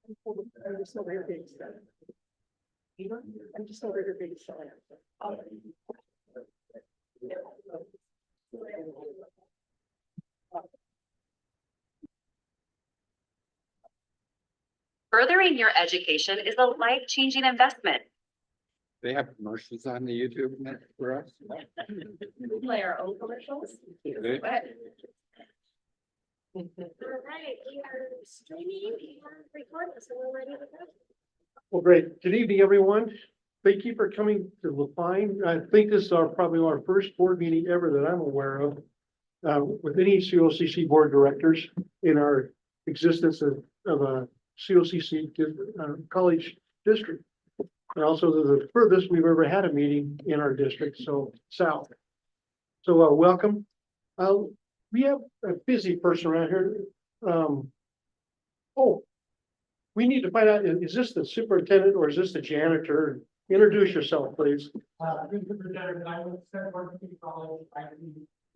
I'm just over here being silent. I'm just over here being silent. Furthering your education is a life-changing investment. They have commercials on the YouTube net for us. We play our own commercials. They- All right, we are streaming and recording, so we're ready to go. Well, great. Good evening, everyone. Thank you for coming to Lapine. I think this is probably our first board meeting ever that I'm aware of with any COCC board directors in our existence of a COCC college district. And also the furthest we've ever had a meeting in our district, so south. So welcome. We have a busy person around here. Oh, we need to find out, is this the superintendent or is this the janitor? Introduce yourself, please.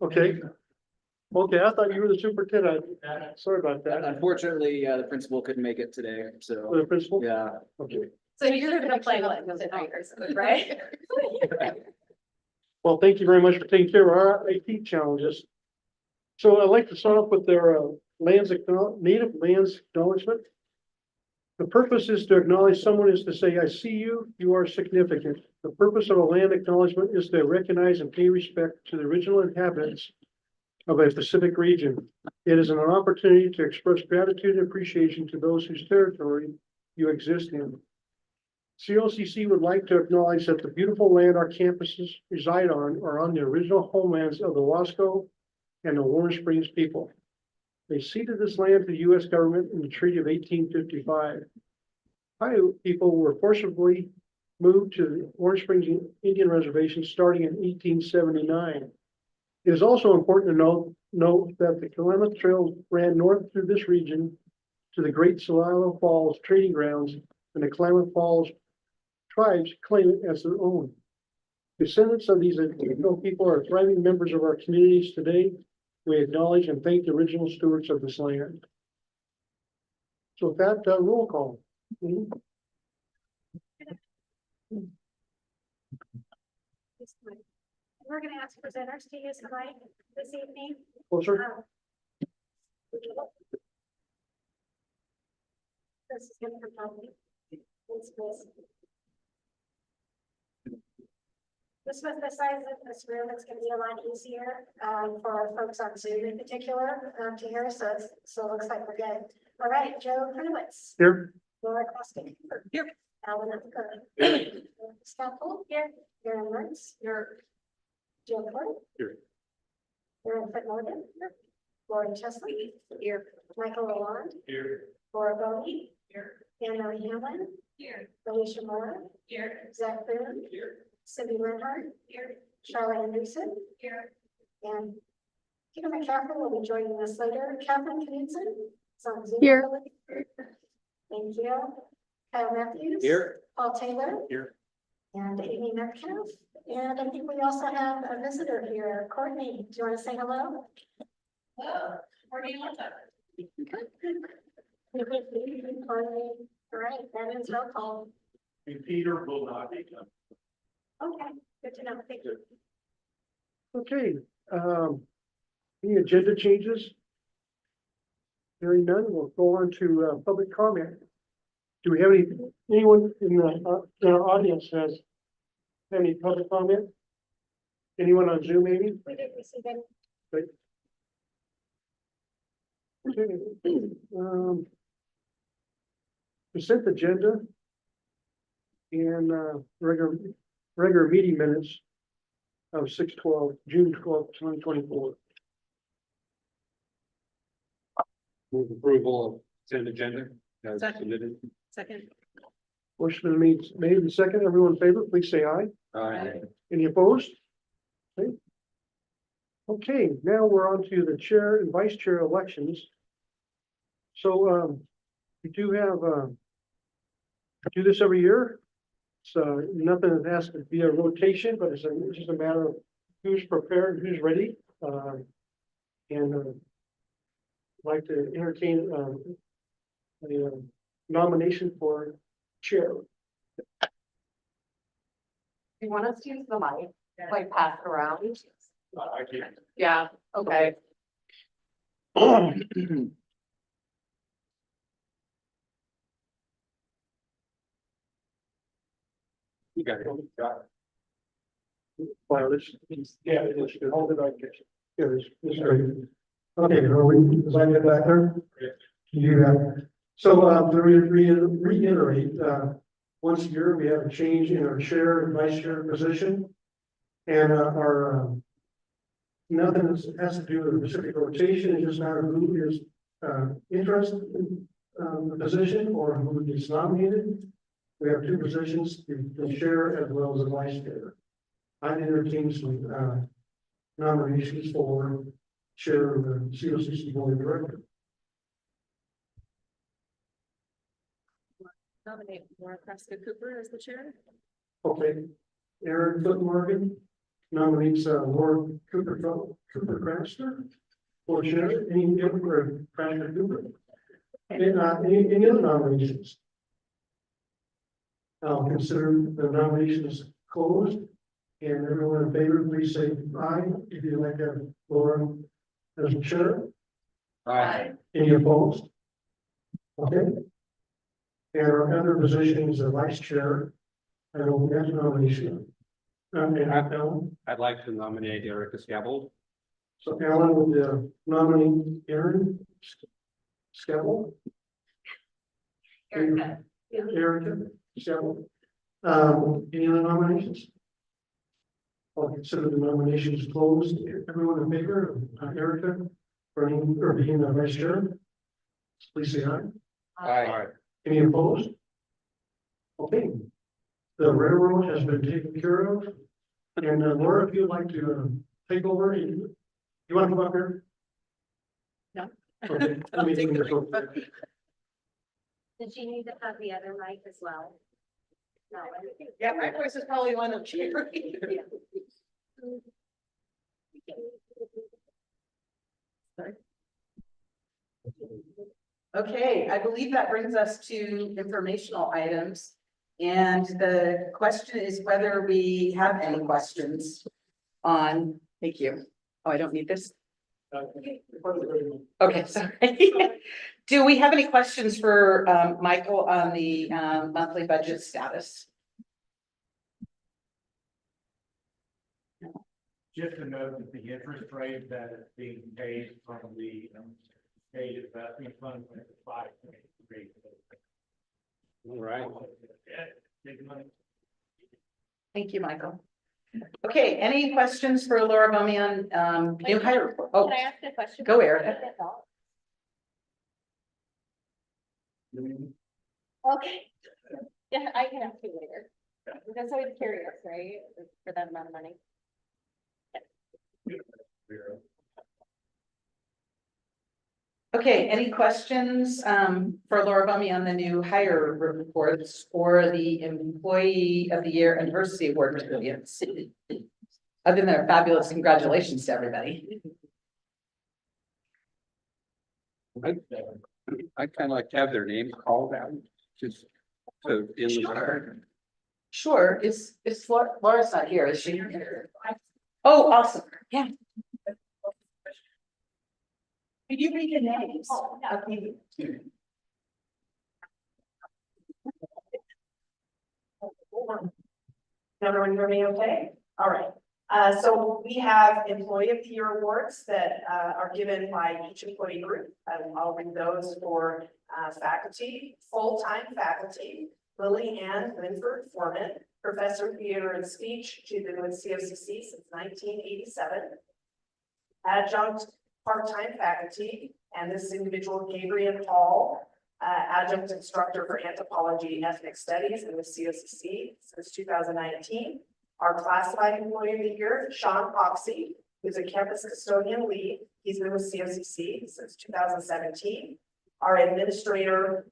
Okay. Okay, I thought you were the superintendent. Sorry about that. Unfortunately, the principal couldn't make it today, so, The principal? yeah. Okay. So you're gonna play like those right? Well, thank you very much for taking care of our IT challenges. So I'd like to start off with their native lands acknowledgement. The purpose is to acknowledge someone is to say, I see you, you are significant. The purpose of a land acknowledgement is to recognize and pay respect to the original inhabitants of a specific region. It is an opportunity to express gratitude and appreciation to those whose territory you exist in. COCC would like to acknowledge that the beautiful land our campuses reside on are on the original homelands of the Wasco and the Warm Springs people. They ceded this land to the U.S. government in the Treaty of 1855. Paiute people were forcibly moved to the Warm Springs Indian Reservation starting in 1879. It is also important to note that the Klamath Trail ran north through this region to the Great Celilo Falls Trading Grounds, and the Klamath Falls tribes claim it as their own. Descendants of these original people are thriving members of our communities today. We acknowledge and thank the original stewards of this land. So with that, roll call. We're gonna ask presenters to use the mic this evening. Closer. This is gonna come from me. This was the size of this room. It's gonna be a lot easier for our folks on Zoom in particular to hear. So it looks like we're good. All right, Joe Krunowitz, Here. Laura Costick. Here. Alan Upker. Scott Poole. Here. Aaron Mertz. Here. Jill Ford. Here. Aaron Morgan. Here. Lauren Chesley. Here. Michael Lalonde. Here. Laura Bodie. Here. Anna Hamlin. Here. Alicia Moore. Here. Zach Boone. Here. Cindy Bernhardt. Here. Charlotte Anderson. Here. And Peter McCaffrey will be joining us later. Catherine Knudsen. Is on Zoom. Here. Thank you. Kyle Matthews. Here. Paul Taylor. Here. And Amy Metcalf. And I think we also have a visitor here. Courtney, do you want to say hello? Hello. Courtney, what's up? Courtney. All right, that is roll call. And Peter will not be coming. Okay, good to know. Thank you. Okay, any agenda changes? Hearing none, we'll go on to public comment. Do we have anyone in our audience has any public comment? Anyone on Zoom maybe? We did receive it. Okay. Consent agenda and regular meeting minutes of June 12th, 2024. Move approval of consent agenda as Second. submitted. Second. Motion made and second. Everyone in favor, please say aye. Aye. Any opposed? Okay. Okay, now we're on to the chair and vice chair elections. So, we do have, do this every year. So nothing that has to be a rotation, but it's just a matter of who's prepared, who's ready. And like to entertain, nomination for chair. You want us to use the mic, like pass it around? I can't. Yeah, okay. You got it. Well, this, Yeah, it is. hold it like this. Here, this right. Okay, are we, is that get back there? You have, so, to reiterate, once a year, we have a change in our chair and vice chair position. And, nothing has to do with the specific rotation, it's just matter who is, interested in, the position or who gets nominated. We have two positions, the chair as well as the vice chair. I'd entertain some, nominations for chair of the COCC board of directors. Nominate Laura Prescott Cooper as the chair. Okay, Aaron Foot Morgan nominates Laura Cooper Craster for chair. Any input for Craster Cooper? And any other nominations? I'll consider the nominations closed. And everyone in favor, please say aye if you like Laura as chair. Aye. Any opposed? Okay. And our other position is the vice chair. I don't have nomination. And Alan, I'd like to nominate Erica Scabble. so Alan would nominate Aaron Scabble. Erica. Erica Scabble. Any other nominations? I'll consider the nominations closed. Everyone in favor of Erica running or being the vice chair? Please say aye. Aye. Any opposed? Okay. The railroad has been taken care of. And Laura, if you'd like to take over, you want to come up here? No. Okay. Let me take this over. Did you need to have the other mic as well? No. Yeah, my voice is probably one of chair. Okay, I believe that brings us to informational items. And the question is whether we have any questions on, thank you. Oh, I don't need this. Okay, sorry. Do we have any questions for Michael on the monthly budget status? Just to note that the interest rate that is being paid from the state investment fund is 5.3. All right. Big money. Thank you, Michael. Okay, any questions for Laura Bomian, new hire report? Oh, Can I ask a question? go, Erica. Okay. Yeah, I can ask you later. That's always curious, right? For that amount of money. Okay, any questions for Laura Bummy on the new hire reports or the Employee of the Year and Diversity Award recipients? Other than their fabulous congratulations to everybody. I'd kind of like to have their names called out, just so in the record. Sure, is Laura's not here, is she? Oh, awesome, yeah. Could you read the names? Okay. Everyone hear me okay? All right. So we have Employee of the Year awards that are given by each employee group. I'll read those for faculty, full-time faculty. Lily Ann Linford Foreman, Professor of Theater and Speech. She's been with COCC since 1987. Adjunct part-time faculty, and this individual, Gabriel Hall, adjunct instructor for anthropology and ethnic studies in the COCC since 2019. Our classified employee of the year, Sean Foxy, who's a campus custodian lead. He's been with COCC since 2017. Our administrator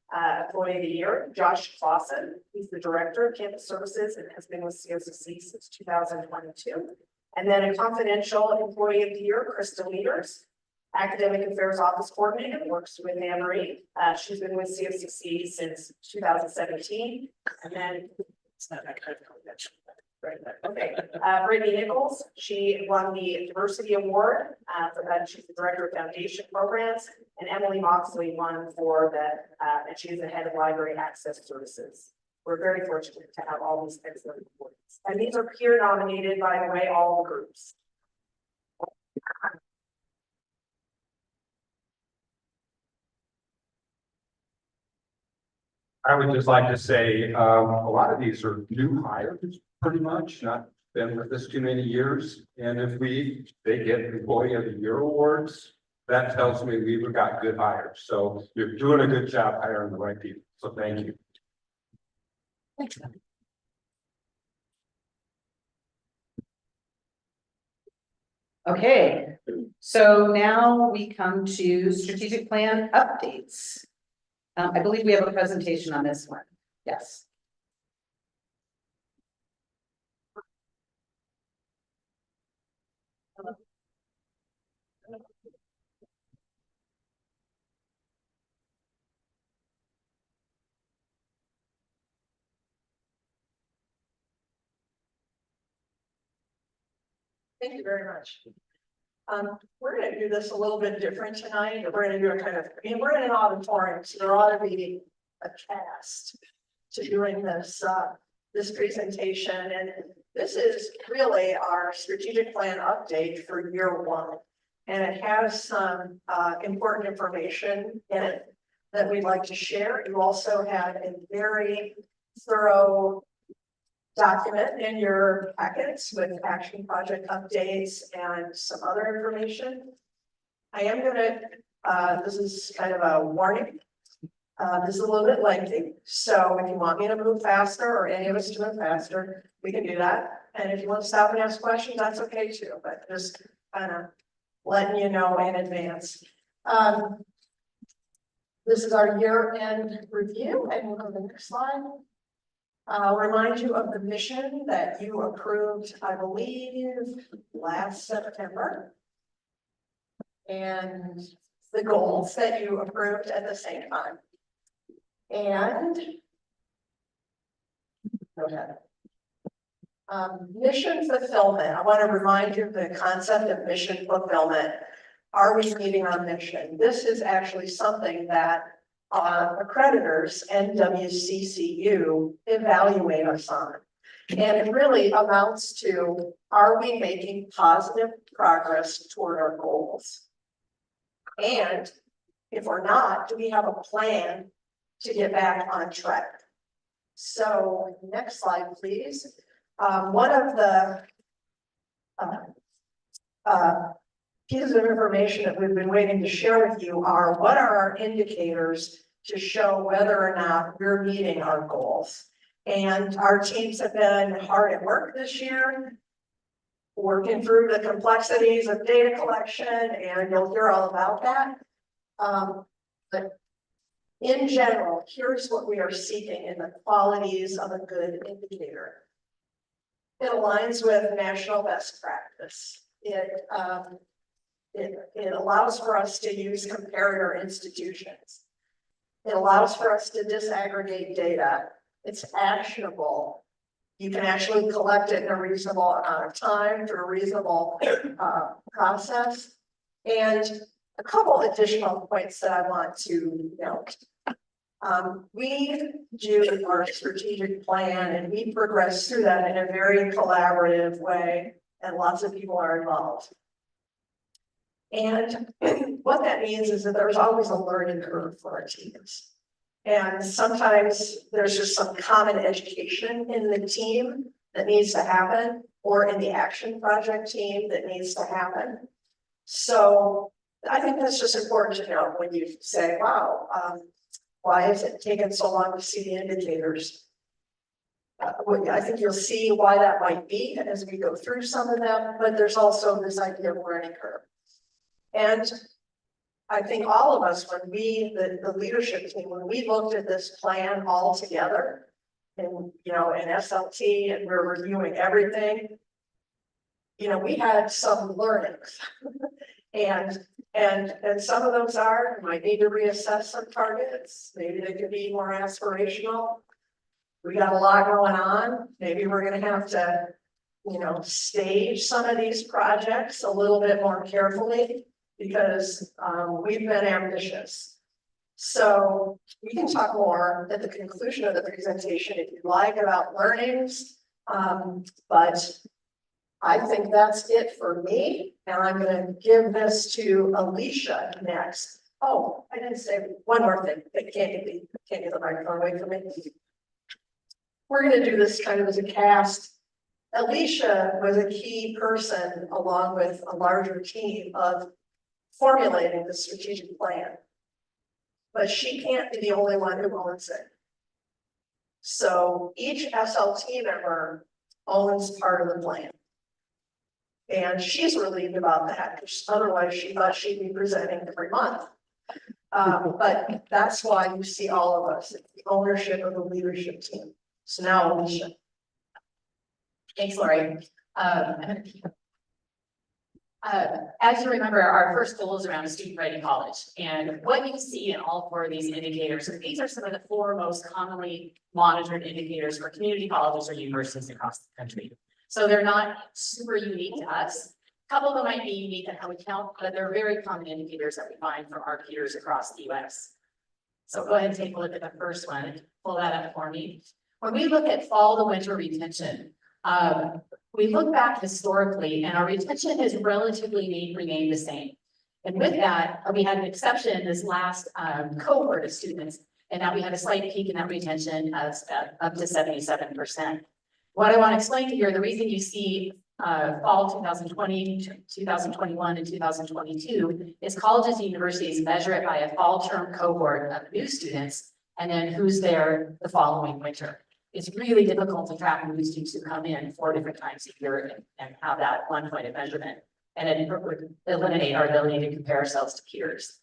employee of the year, Josh Clausen. He's the director of campus services and has been with COCC since 2022. And then a confidential employee of the year, Krista Leaders. Academic Affairs Office Coordinator, works with Anne Marie. She's been with CFCC since 2017. And then, it's not that kind of confidential. Right, okay, Brittany Nichols, she won the Diversity Award, for that, she's the Director of Foundation Programs, and Emily Moxley won for that, and she's the Head of Library Access Services. We're very fortunate to have all these excellent awards, and these are peer nominated, by the way, all the groups. I would just like to say, a lot of these are new hires, pretty much, not been with us too many years. And if they get Employee of the Year awards, that tells me we've got good hires. So you're doing a good job hiring the right people. So thank you. Okay, so now we come to strategic plan updates. I believe we have a presentation on this one. Yes. Thank you very much. We're gonna do this a little bit different tonight. We're gonna do a kind of, we're in an auditorium, so there ought to be a cast to doing this, this presentation. And this is really our strategic plan update for year one. And it has some, important information in it that we'd like to share. You also have a very thorough document in your packets with action project updates and some other information. I am gonna, this is kind of a warning. This is a little bit lengthy, so if you want me to move faster or any of us to move faster, we can do that. And if you want to stop and ask questions, that's okay too, but just kind of letting you know in advance. This is our year-end review, and we'll go to the next slide. I'll remind you of the mission that you approved, I believe, last September. And the goals that you approved at the same time. And go ahead. Mission fulfillment. I want to remind you of the concept of mission fulfillment. Are we meeting our mission? This is actually something that accreditors and WCCU evaluate us on. And it really amounts to, are we making positive progress toward our goals? And if we're not, do we have a plan to get back on track? So next slide, please. One of the pieces of information that we've been waiting to share with you are what are our indicators to show whether or not we're meeting our goals. And our teams have been hard at work this year, working through the complexities of data collection, and you'll hear all about that. But in general, here's what we are seeking in the qualities of a good indicator. It aligns with national best practice. It allows for us to use comparator institutions. It allows for us to disaggregate data. It's actionable. You can actually collect it in a reasonable amount of time through a reasonable process. And a couple additional points that I want to note. We do our strategic plan and we progress through that in a very collaborative way, and lots of people are involved. And what that means is that there's always a learning curve for our teams. And sometimes there's just some common education in the team that needs to happen, or in the action project team that needs to happen. So I think that's just important to know when you say, wow, why has it taken so long to see the indicators? I think you'll see why that might be as we go through some of them, but there's also this idea of learning curve. And I think all of us, when we, the leadership team, when we looked at this plan all together, and in SLT, and we're reviewing everything, we had some learnings. And some of those are, might need to reassess some targets, maybe they could be more aspirational. We got a lot going on, maybe we're gonna have to, stage some of these projects a little bit more carefully. Because, we've been ambitious. So we can talk more at the conclusion of the presentation if you'd like about learnings. But I think that's it for me, and I'm gonna give this to Alicia next. Oh, I didn't say one more thing. I can't get the microphone away from me. We're gonna do this kind of as a cast. Alicia was a key person along with a larger team of formulating the strategic plan. But she can't be the only one who owns it. So each SLT member owns part of the plan. And she's relieved about that, because otherwise she thought she'd be presenting every month. But that's why you see all of us, the ownership of the leadership team. So now Alicia. Thanks, Lori. As you remember, our first goal is around student ready college. And what you see in all four of these indicators, these are some of the four most commonly monitored indicators for community colleges or universities across the country. So they're not super unique to us. A couple of them might be unique in how we count, but they're very common indicators that we find from our peers across the US. So go ahead and take a look at the first one, pull that up for me. When we look at fall to winter retention, we look back historically and our retention has relatively remained the same. And with that, we had an exception in this last cohort of students, and now we had a slight peak in that retention of up to 77%. What I want to explain to you, the reason you see fall 2020, 2021, and 2022 is colleges and universities measure it by a fall term cohort of new students, and then who's there the following winter. It's really difficult to track new students who come in 4 different times a year and have that one point of measurement. And it would eliminate our ability to compare ourselves to peers.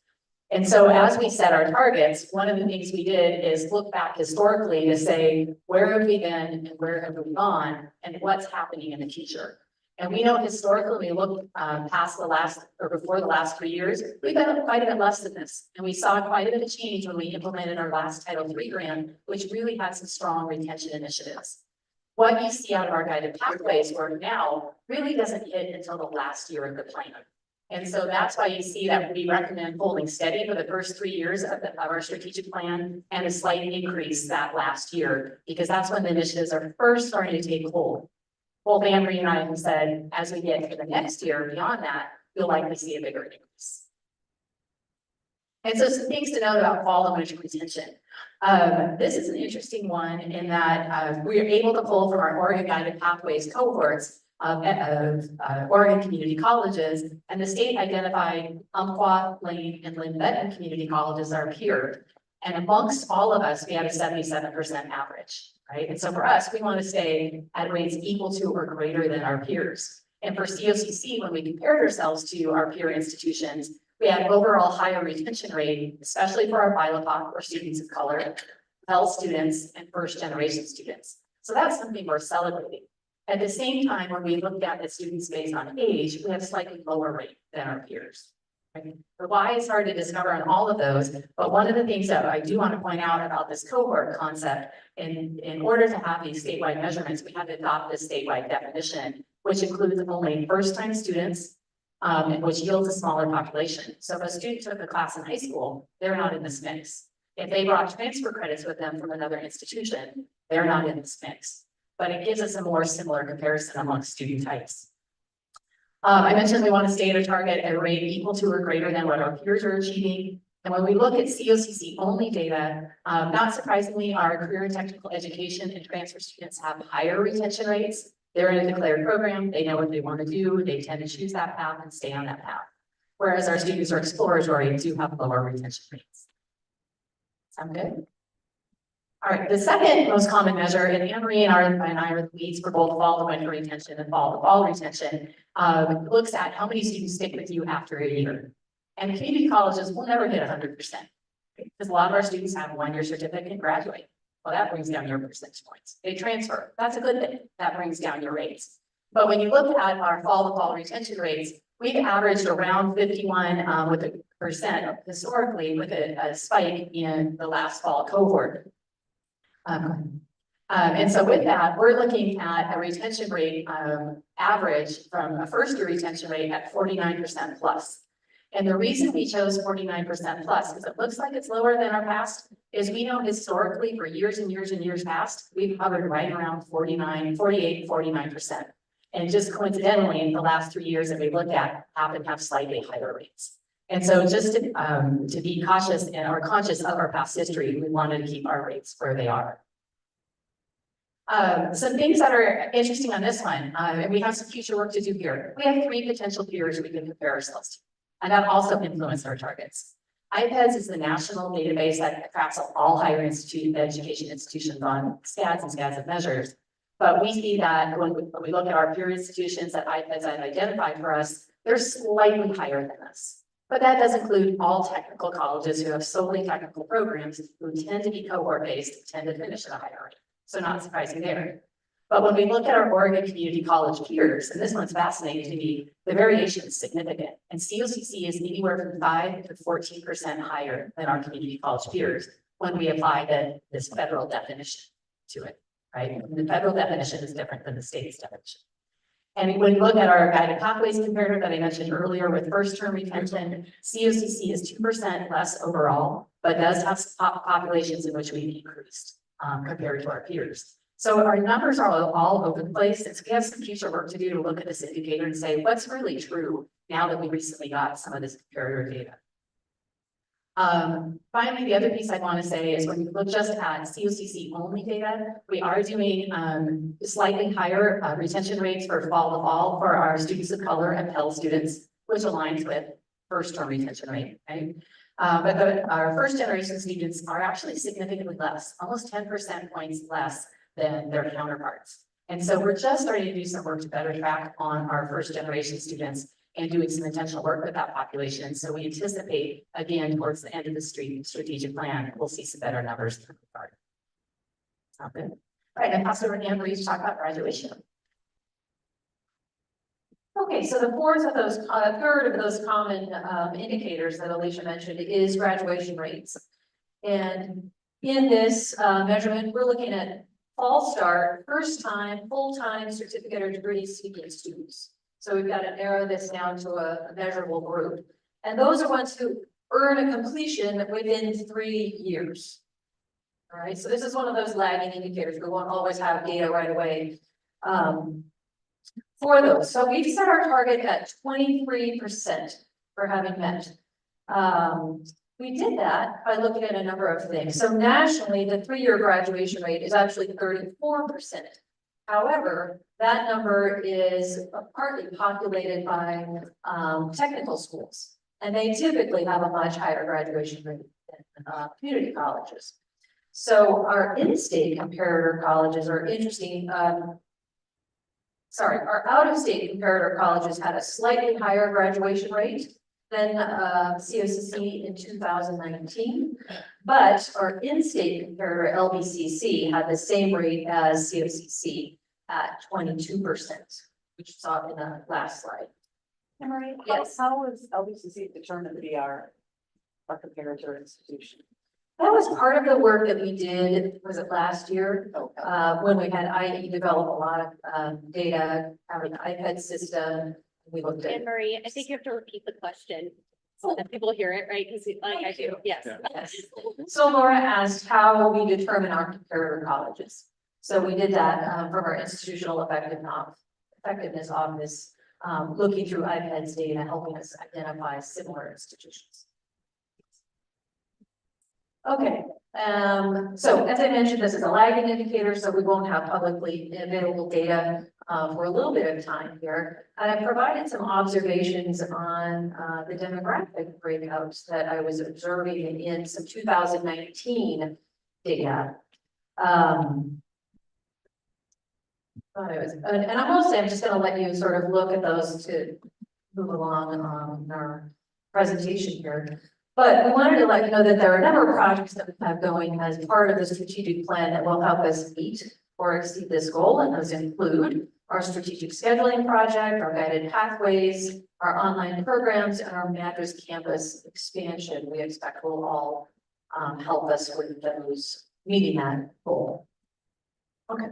And so as we set our targets, one of the things we did is look back historically to say, where have we been and where have we gone and what's happening in the future? And we know historically, we look past the last or before the last 3 years, we've been quite a bit less than this. And we saw quite a bit of change when we implemented our last Title III grant, which really had some strong retention initiatives. What you see out of our guided pathways work now really doesn't hit until the last year of the plan. And so that's why you see that we recommend holding steady for the first 3 years of our strategic plan and a slight increase that last year, because that's when the initiatives are first starting to take hold. Both Anne-Marie and I have said, as we get to the next year beyond that, you'll likely see a bigger increase. And so some things to note about fall and winter retention. This is an interesting one in that we are able to pull from our Oregon Guided Pathways cohorts of Oregon community colleges, and the state identified Umpqua, Lane, and Lynn Benton community colleges are peer. And amongst all of us, we had a 77% average, right? And so for us, we want to stay at rates equal to or greater than our peers. And for COCC, when we compared ourselves to our peer institutions, we had an overall higher retention rate, especially for our BILAPOC or students of color, Pell students, and first generation students. So that's something we're celebrating. At the same time, when we looked at the students based on age, we have a slightly lower rate than our peers. Right? The why is hard to discover on all of those, but one of the things that I do want to point out about this cohort concept, in order to have these statewide measurements, we had to adopt this statewide definition, which includes only first-time students, which yields a smaller population. So if a student took a class in high school, they're not in this mix. If they brought transfer credits with them from another institution, they're not in this mix. But it gives us a more similar comparison amongst student types. I mentioned we want to stay at a target at a rate equal to or greater than what our peers are achieving. And when we look at COCC only data, not surprisingly, our career and technical education and transfer students have higher retention rates. They're in a declared program, they know what they want to do, they tend to choose that path and stay on that path. Whereas our students are exploratory and do have lower retention rates. Sound good? All right, the second most common measure, and Anne-Marie and I are the leads for both fall to winter retention and fall to fall retention, looks at how many students stick with you after a year. And community colleges will never hit 100%, because a lot of our students have 1-year certificate and graduate. Well, that brings down your percentage points. They transfer, that's a good thing, that brings down your rates. But when you look at our fall to fall retention rates, we've averaged around 51 with a percent historically with a spike in the last fall cohort. And so with that, we're looking at a retention rate average from a first year retention rate at 49% plus. And the reason we chose 49% plus, because it looks like it's lower than our past, is we know historically for years and years and years past, we've hovered right around 49%. And just coincidentally, in the last 3 years that we looked at, happen to have slightly higher rates. And so just to be cautious and or conscious of our past history, we wanted to keep our rates where they are. Some things that are interesting on this one, and we have some future work to do here. We have 3 potential peers we can compare ourselves to, and that also influenced our targets. IPEDS is the national database that tracks all higher education institutions on stats and SCADs measures. But we see that when we look at our peer institutions that IPEDS have identified for us, they're slightly higher than us. But that does include all technical colleges who have solely technical programs who tend to be cohort-based, tend to finish at a higher rate. So not surprising there. But when we look at our Oregon Community College peers, and this one's fascinating to me, the variation is significant. And COCC is anywhere from 5 to 14% higher than our community college peers when we apply this federal definition to it, right? The federal definition is different than the state's definition. And when you look at our guided pathways comparator that I mentioned earlier with first term retention, COCC is 2% less overall, but does have populations in which we've increased compared to our peers. So our numbers are all over the place. And so we have some future work to do to look at this indicator and say, what's really true now that we recently got some of this comparator data. Finally, the other piece I want to say is when you look just at COCC only data, we are doing slightly higher retention rates for fall to fall for our students of color and Pell students, which aligns with first term retention rate, right? But our first generation students are actually significantly less, almost 10% points less than their counterparts. And so we're just starting to do some work to better track on our first generation students and doing some intentional work with that population. So we anticipate, again, towards the end of the strategic plan, we'll see some better numbers in that regard. Sound good? All right, and pass it over to Anne Marie to talk about graduation. Okay, so the third of those common indicators that Alicia mentioned is graduation rates. And in this measurement, we're looking at fall start, first time, full-time certificate or degree seeking students. So we've got to narrow this down to a measurable group. And those are ones who earn a completion within 3 years. All right, so this is one of those lagging indicators. We won't always have data right away for those. So we've set our target at 23% for having met. We did that by looking at a number of things. So nationally, the 3-year graduation rate is actually 34%. However, that number is partly populated by technical schools, and they typically have a much higher graduation rate than community colleges. So our in-state comparator colleges are interesting. Our out-of-state comparator colleges had a slightly higher graduation rate than COCC in 2019, but our in-state comparator LBCC had the same rate as COCC at 22%, which you saw in the last slide. Emery, Yes. how was LBCC determined to be our comparator institution? That was part of the work that we did, was it last year? When we had IE develop a lot of data, having the iPad system, we looked at. Anne Marie, I think you have to repeat the question so that people hear it, right? Because like I do, yes. Yes. So Laura asked how we determine our comparator colleges. So we did that from our institutional effectiveness office, looking through iPad's data, helping us identify similar institutions. Okay, so as I mentioned, this is a lagging indicator, so we won't have publicly available data for a little bit of time here. And I provided some observations on the demographic breakouts that I was observing in some 2019 data. And I will say, I'm just going to let you sort of look at those to move along in our presentation here. But we wanted to let you know that there are a number of projects that we have going as part of the strategic plan that will help us meet or exceed this goal. And those include our strategic scheduling project, our guided pathways, our online programs and our Madras campus expansion, we expect will all help us with those, meeting that goal. Okay.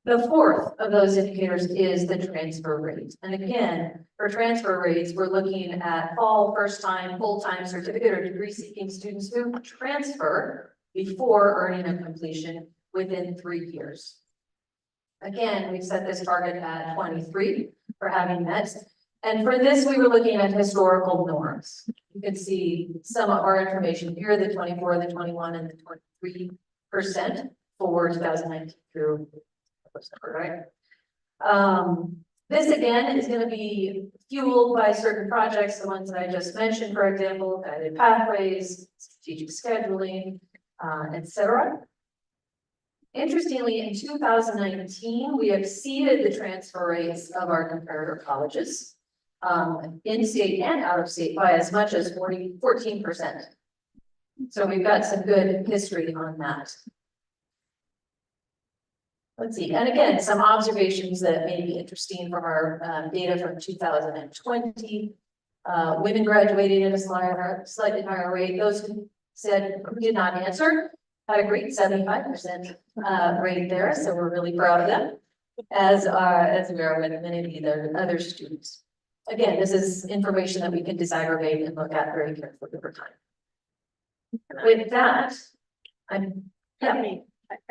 The fourth of those indicators is the transfer rate. And again, for transfer rates, we're looking at all first-time, full-time certificate or degree-seeking students who transfer before earning a completion within 3 years. Again, we've set this target at 23 for having met. And for this, we were looking at historical norms. You can see some of our information here, the 24, the 21, and the 23% for 2019 through, right? This again is going to be fueled by certain projects, the ones that I just mentioned, for example, guided pathways, strategic scheduling, etc. Interestingly, in 2019, we exceeded the transfer rates of our comparator colleges, in-state and out-of-state, by as much as 14%. So we've got some good history on that. Let's see, and again, some observations that may be interesting from our data from 2020. Women graduating at a slightly higher rate. Those who did not answer had a great 75% rate there, so we're really proud of them, as we are with many of the other students. Again, this is information that we can disaggregate and look at very carefully over time. With that, I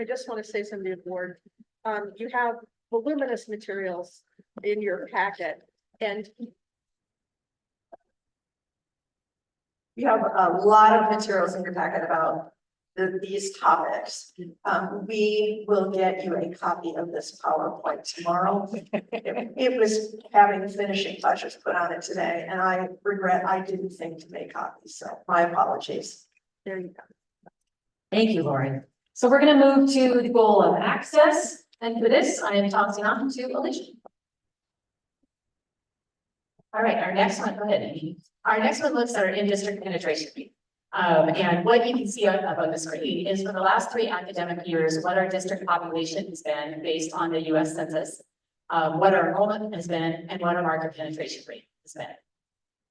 just want to say something to the board. You have voluminous materials in your packet, and You have a lot of materials in your packet about these topics. We will get you a copy of this PowerPoint tomorrow. It was having finishing touches put on it today, and I regret I didn't think to make copies, so my apologies. there you go. thank you, Lauren. So we're going to move to the goal of access. And for this, I am tossing off to Alicia. All right, our next one, go ahead, Amy. Our next one looks at our in-district penetration rate. And what you can see up on the screen is for the last 3 academic years, what our district population has been based on the US Census, what our enrollment has been, and what our market penetration rate has been.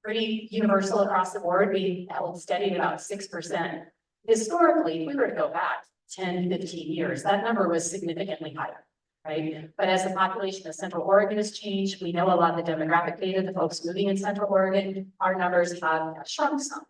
Pretty universal across the board. We held steady at about 6%. Historically, if we were to go back 10, 15 years, that number was significantly higher, right? But as the population of Central Oregon has changed, we know a lot of the demographic data, the folks moving in Central Oregon, our numbers have shrunk some.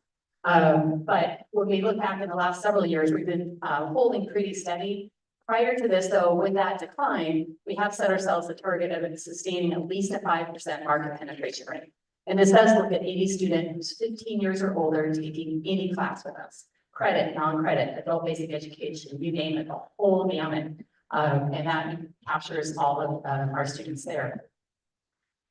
But when we look back in the last several years, we've been holding pretty steady. Prior to this, though, with that decline, we have set ourselves a target of sustaining at least a 5% market penetration rate. And this does look at any student who's 15 years or older taking any class with us. Credit, non-credit, adult basic education, you name it, the whole gamut. And that captures all of our students there.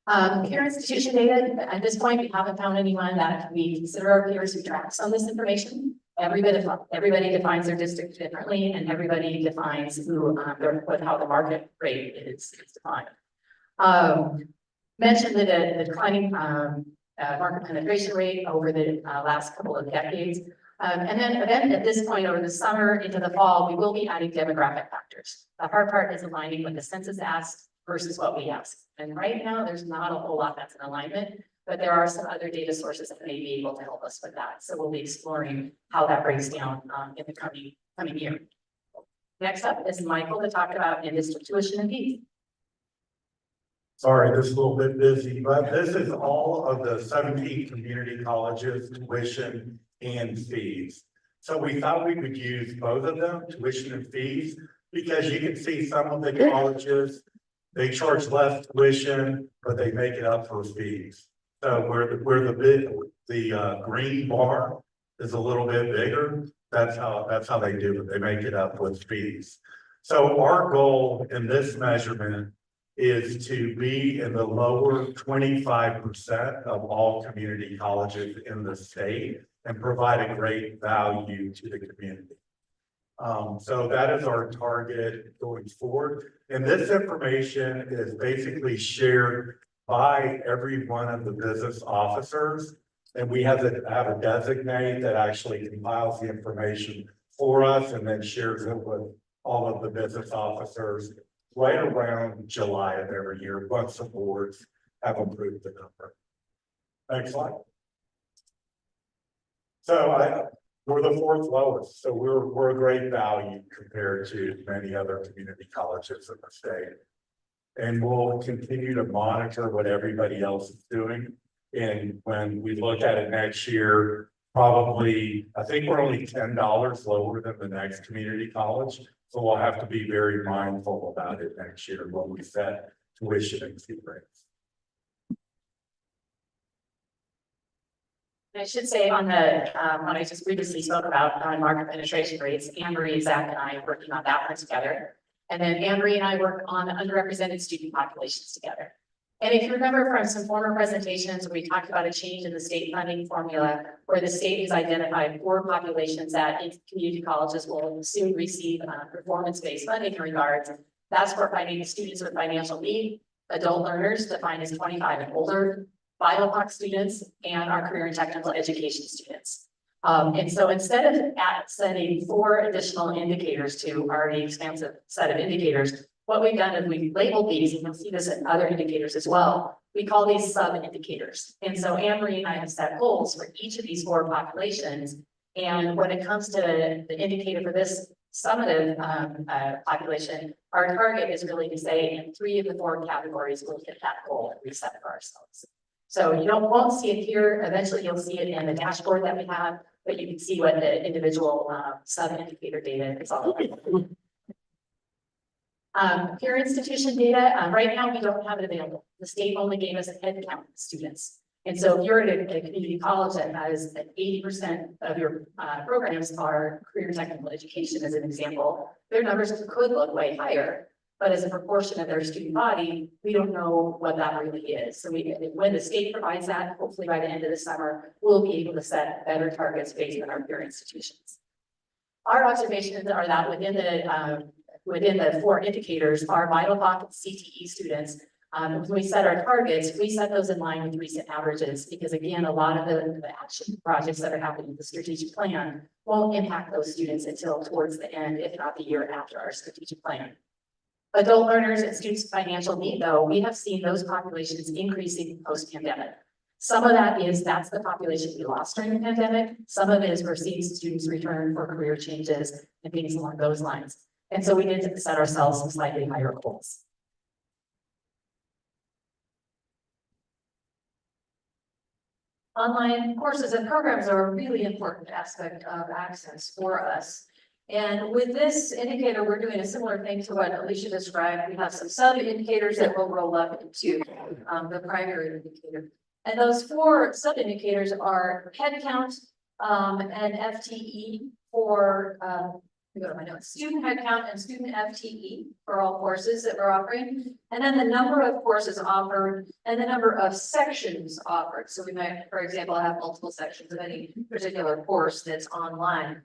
Peer institution data, at this point, we haven't found anyone that we consider our peers who tracks on this information. Everybody defines their district differently, and everybody defines who how the market rate is defined. Mentioned the declining market penetration rate over the last couple of decades. And then at this point over the summer into the fall, we will be adding demographic factors. The hard part is aligning what the census asks versus what we ask. And right now, there's not a whole lot that's in alignment, but there are some other data sources that may be able to help us with that. So we'll be exploring how that breaks down in the coming year. Next up is Michael to talk about in-district tuition and fees. Sorry, this is a little bit busy, but this is all of the 17 community colleges tuition and fees. So we thought we would use both of them, tuition and fees, because you can see some of the colleges, they charge less tuition, but they make it up for fees. So where the green bar is a little bit bigger, that's how they do it. They make it up with fees. So our goal in this measurement is to be in the lower 25% of all community colleges in the state and provide a great value to the community. So that is our target going forward. And this information is basically shared by every one of the business officers. And we have a designate that actually compiles the information for us and then shares it with all of the business officers right around July of every year, once the boards have approved the number. Next slide. So we're the fourth lowest, so we're a great value compared to many other community colleges in the state. And we'll continue to monitor what everybody else is doing. And when we look at it next year, probably, I think we're only $10 lower than the next community college. So we'll have to be very mindful about it next year when we set tuition and fee rates. I should say on the, when I just previously spoke about market penetration rates, Anne Marie, Zach, and I are working on that one together. And then Anne Marie and I work on underrepresented student populations together. And if you remember from some former presentations, we talked about a change in the state funding formula where the state has identified 4 populations that in community colleges will soon receive performance-based funding in regards. That's for finding students with financial need, adult learners defined as 25 and older, BIPOC students, and our career and technical education students. And so instead of setting 4 additional indicators to already expansive set of indicators, what we've done is we've labeled these, and you'll see this in other indicators as well. We call these sub-indicators. And so Anne Marie and I have set goals for each of these 4 populations. And when it comes to the indicator for this summative population, our target is really to say in 3 of the 4 categories, we'll hit that goal that we set for ourselves. So you won't see it here. Eventually you'll see it in the dashboard that we have, but you can see what the individual sub-indicator data is all about. Peer institution data, right now we don't have it available. The state only gave us a head count of students. And so if you're at a community college that has 80% of your programs are career technical education as an example, their numbers could look way higher. But as a proportion of their student body, we don't know what that really is. So when the state provides that, hopefully by the end of the summer, we'll be able to set better targets based on our peer institutions. Our observations are that within the 4 indicators, our BIPOC and CTE students, when we set our targets, we set those in line with recent averages, because again, a lot of the action projects that are happening with the strategic plan won't impact those students until towards the end, if not the year after our strategic plan. Adult learners and students with financial need, though, we have seen those populations increasing post-pandemic. Some of that is that's the population we lost during the pandemic. Some of it is we're seeing students return for career changes and things along those lines. And so we need to set ourselves some slightly higher goals. Online courses and programs are a really important aspect of access for us. And with this indicator, we're doing a similar thing to what Alicia described. We have some sub-indicators that will roll up into the primary indicator. And those 4 sub-indicators are headcount and FTE for go to my notes, student headcount and student FTE for all courses that we're offering. And then the number of courses offered and the number of sections offered. So we might, for example, have multiple sections of any particular course that's online.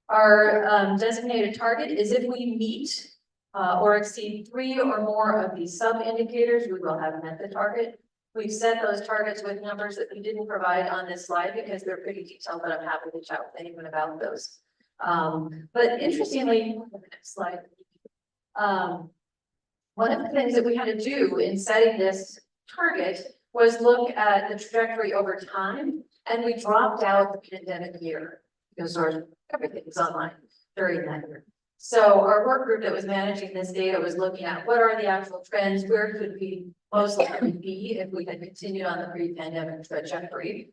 Our designated target is if we meet or exceed 3 or more of these sub-indicators, we will have met the target. We've set those targets with numbers that we didn't provide on this slide because they're pretty detailed, but I'm happy to chat with anyone about those. But interestingly, next slide. One of the things that we had to do in setting this target was look at the trajectory over time, and we dropped out the pandemic year because everything was online during that year. So our work group that was managing this data was looking at what are the actual trends, where could we most likely be if we had continued on the pre-pandemic trajectory.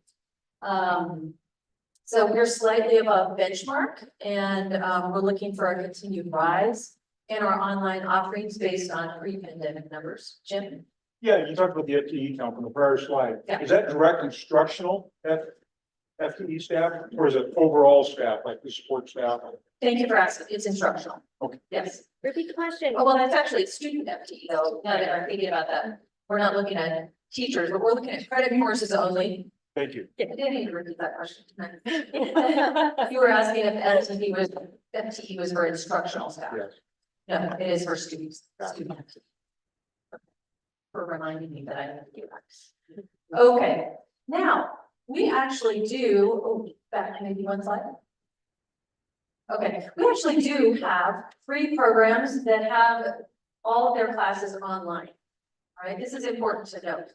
So we're slightly above benchmark, and we're looking for a continued rise in our online offerings based on pre-pandemic numbers. Jim? Yeah, you talked about the FTE count from the prior slide. Yeah. Is that direct instructional FTE staff, or is it overall staff, like the support staff? Thank you for asking. It's instructional. Okay. Yes. Repeat the question. Oh, well, that's actually student FTE though, now that I'm thinking about that. We're not looking at teachers, but we're looking at credit courses only. Thank you. I didn't need to repeat that question tonight. You were asking if FTE was for instructional staff. Yes. No, it is for students. Student FTE. For reminding me that I have to do that. Okay, now, we actually do, back maybe one slide. Okay, we actually do have 3 programs that have all of their classes online. All right, this is important to note.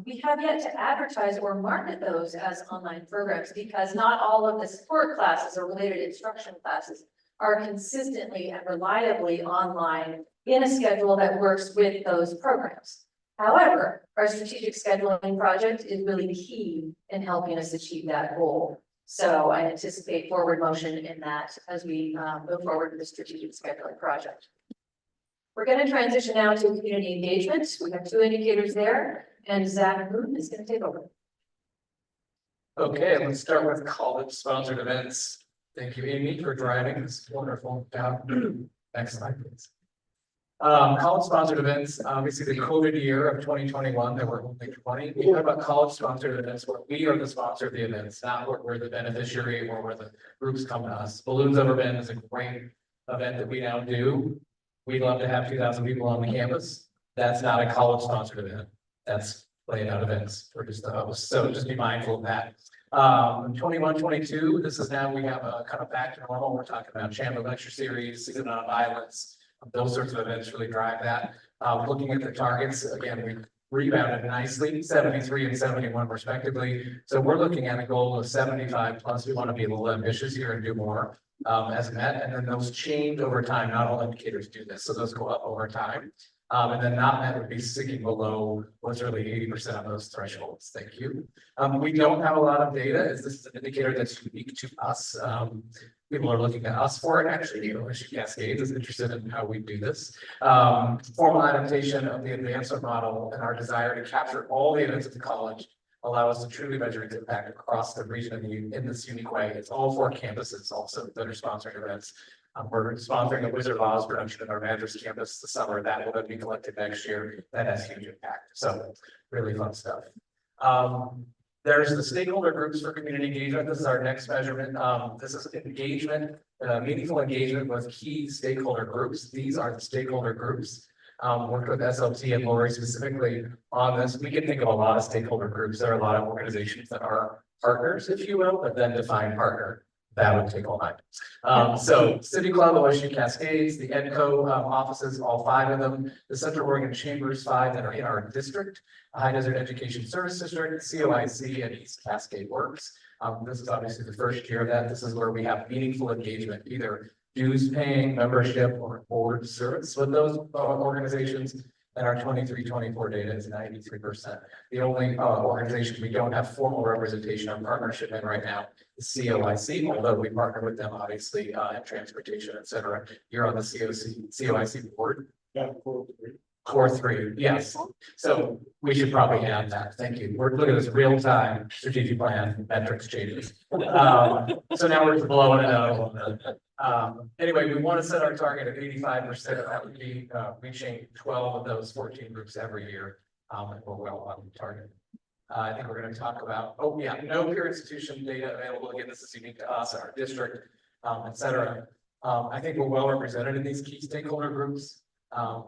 We have yet to advertise or market those as online programs because not all of the support classes or related instruction classes are consistently and reliably online in a schedule that works with those programs. However, our strategic scheduling project is really key in helping us achieve that goal. So I anticipate forward motion in that as we move forward with the strategic scheduling project. We're going to transition now to community engagement. We have 2 indicators there, and Zach Moon is going to take over. Okay, let's start with college sponsored events. Thank you, Amy, for driving this wonderful job. Next slide, please. College sponsored events, obviously the COVID year of 2021, there were only 20. We talk about college sponsored events where we are the sponsor of the events, not where we're the beneficiary or where the groups come to us. Balloons Over Ben is a great event that we now do. We'd love to have 2,000 people on the campus. That's not a college sponsored event. That's laid out events for just the host. So just be mindful of that. 21, 22, this is now we have a kind of back to normal. We're talking about Chandler Lecture Series, Season on Violence. Those sorts of events really drive that. Looking at the targets, again, we rebounded nicely, 73 and 71 respectively. So we're looking at a goal of 75 plus. We want to be a little ambitious here and do more as met. And then those change over time. Not all indicators do this. So those go up over time. And then not met would be sinking below what's really 80% of those thresholds. Thank you. We don't have a lot of data as this is an indicator that's unique to us. People are looking at us for it. Actually, OSU Cascades is interested in how we do this. Formal adaptation of the advancement model and our desire to capture all the events of the college allow us to truly measure its impact across the region in this unique way. It's all 4 campuses also that are sponsoring events. We're sponsoring a Wizard of Oz production at our Madras campus this summer. That will then be collected next year. That has huge impact. So really fun stuff. There's the stakeholder groups for community engagement. This is our next measurement. This is engagement, meaningful engagement with key stakeholder groups. These are the stakeholder groups. Worked with SLT and Lori specifically on this. We can think of a lot of stakeholder groups. There are a lot of organizations that are partners, if you will, but then define partner. That would take all night. So City Club, OSU Cascades, the EDCO offices, all 5 of them, the Central Oregon Chambers, 5 that are in our district, High Desert Education Service District, COIC, and East Cascade Works. This is obviously the first year of that. This is where we have meaningful engagement, either dues paying, membership, or board service with those organizations. And our 23-24 data is 93%. The only organization we don't have formal representation or partnership in right now is COIC, although we partner with them obviously in transportation, et cetera. You're on the COIC board. Yeah, Core 3, yes. So we should probably add that. Thank you. We're looking at this real time strategic plan metrics changes. So now we're just blowing it out. Anyway, we want to set our target at 85%. That would be reaching 12 of those 14 groups every year. And we're well on target. I think we're going to talk about, no peer institution data available. Again, this is unique to us, our district, et cetera. I think we're well represented in these key stakeholder groups.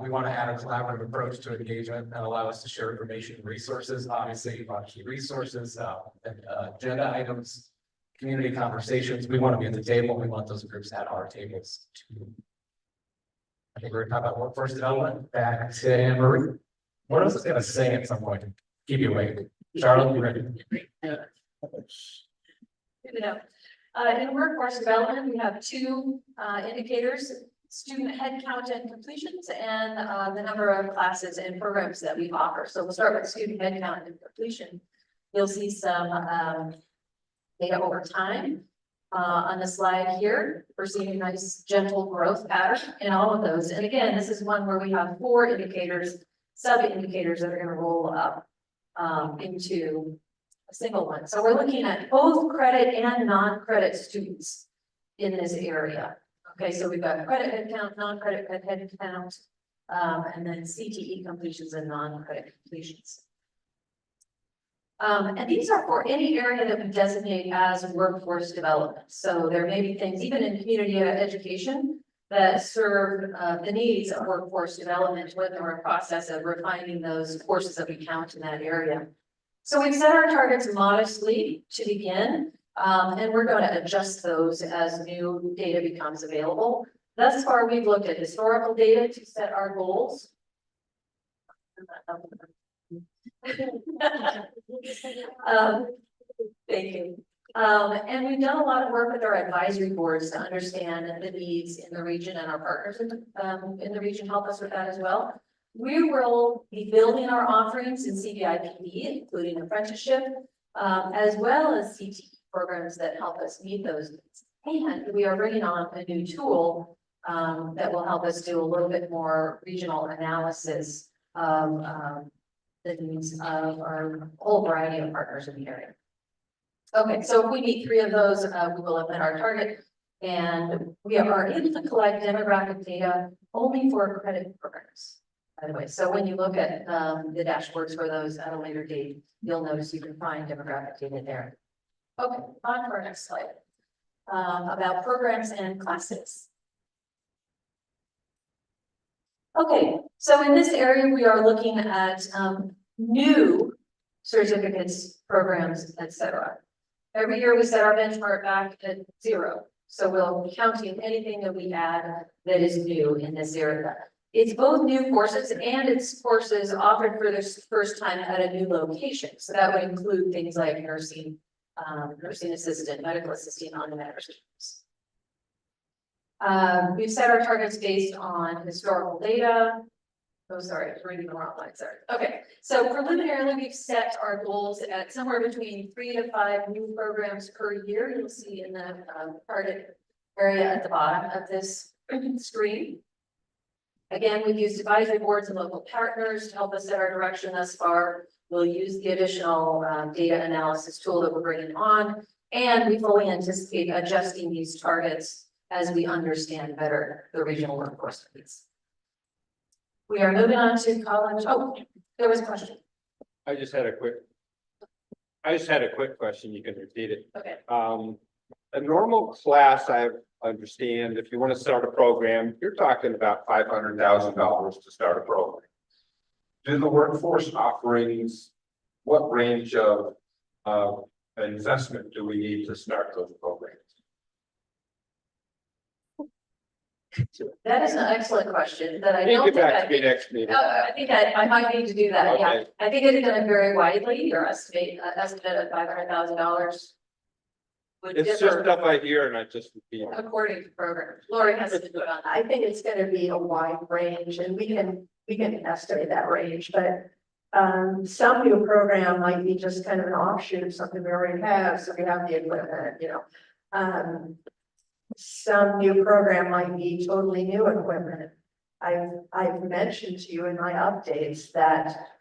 We want to add a collaborative approach to engagement and allow us to share information and resources, obviously about key resources, and agenda items, community conversations. We want to be at the table. We want those groups at our tables too. I think we're going to talk about workforce development. Back to Anne Marie. What else is going to sing at some point? Keep you awake. Charlotte, you ready? Good enough. In workforce development, we have 2 indicators: student headcount and completions, and the number of classes and programs that we offer. So we'll start with student headcount and completion. You'll see some data over time on the slide here. We're seeing a nice gentle growth pattern in all of those. And again, this is one where we have 4 indicators, sub-indicators that are going to roll up into a single one. So we're looking at both credit and non-credit students in this area. Okay, so we've got credit headcount, non-credit headcount, and then CTE completions and non-credit completions. And these are for any area that we designate as workforce development. So there may be things, even in community education, that serve the needs of workforce development when we're in a process of refining those courses that we count in that area. So we've set our targets modestly to begin. And we're going to adjust those as new data becomes available. Thus far, we've looked at historical data to set our goals. Thank you. And we've done a lot of work with our advisory boards to understand the needs in the region, and our partners in the region help us with that as well. We will be building our offerings in CVIPD, including apprenticeship, as well as CT programs that help us meet those needs. And we are bringing on a new tool that will help us do a little bit more regional analysis of the needs of our whole variety of partners in the area. Okay, so if we meet 3 of those, we will have met our target, and we are able to collect demographic data only for accredited programs. By the way, so when you look at the dashboards for those at a later date, you'll notice you can find demographic data there. Okay, on to our next slide about programs and classes. Okay, so in this area, we are looking at new certificates, programs, etc. Every year we set our benchmark back at 0. So we'll be counting anything that we add that is new in this area. It's both new courses and it's courses offered for the first time at a new location. So that would include things like nursing, nursing assistant, medical assistant, on-demand students. We've set our targets based on historical data. Oh, sorry, I'm reading the wrong line, sorry. Okay, so preliminarily, we've set our goals at somewhere between 3 to 5 new programs per year. You'll see in the target area at the bottom of this screen. Again, we've used advisory boards and local partners to help us set our direction thus far. We'll use the additional data analysis tool that we're bringing on, and we fully anticipate adjusting these targets as we understand better the regional workforce needs. We are moving on to college. Oh, there was a question. I just had a quick question. You can repeat it. Okay. A normal class, I understand, if you want to start a program, you're talking about $500,000 to start a program. Do the workforce offerings, what range of investment do we need to start those programs? That is an excellent question that I You don't get think back to me next meeting. I think I might need to do that, yeah. Okay. I think it's gonna vary widely, your estimate of $500,000 would It's just differ stuff I hear and I just repeat. according to program. Lori has to put on that. I think it's gonna be a wide range, and we can estimate that range, but some new program might be just kind of an offshoot of something we already have, so we have the equipment, you know. Some new program might be totally new equipment. I've mentioned to you in my updates that,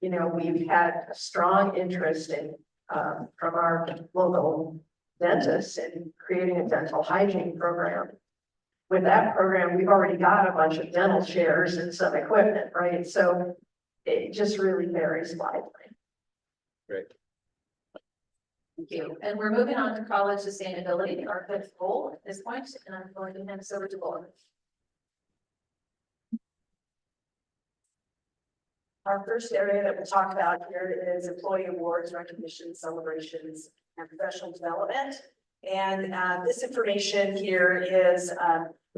you know, we've had a strong interest in from our local dentists in creating a dental hygiene program. With that program, we've already got a bunch of dental chairs and some equipment, right? So it just really varies widely. Great. Thank you. And we're moving on to college sustainability, our 5th goal at this point, and I'm going to hand this over to Laura. Our first area that we'll talk about here is employee awards, recognitions, celebrations, and professional development. And this information here is,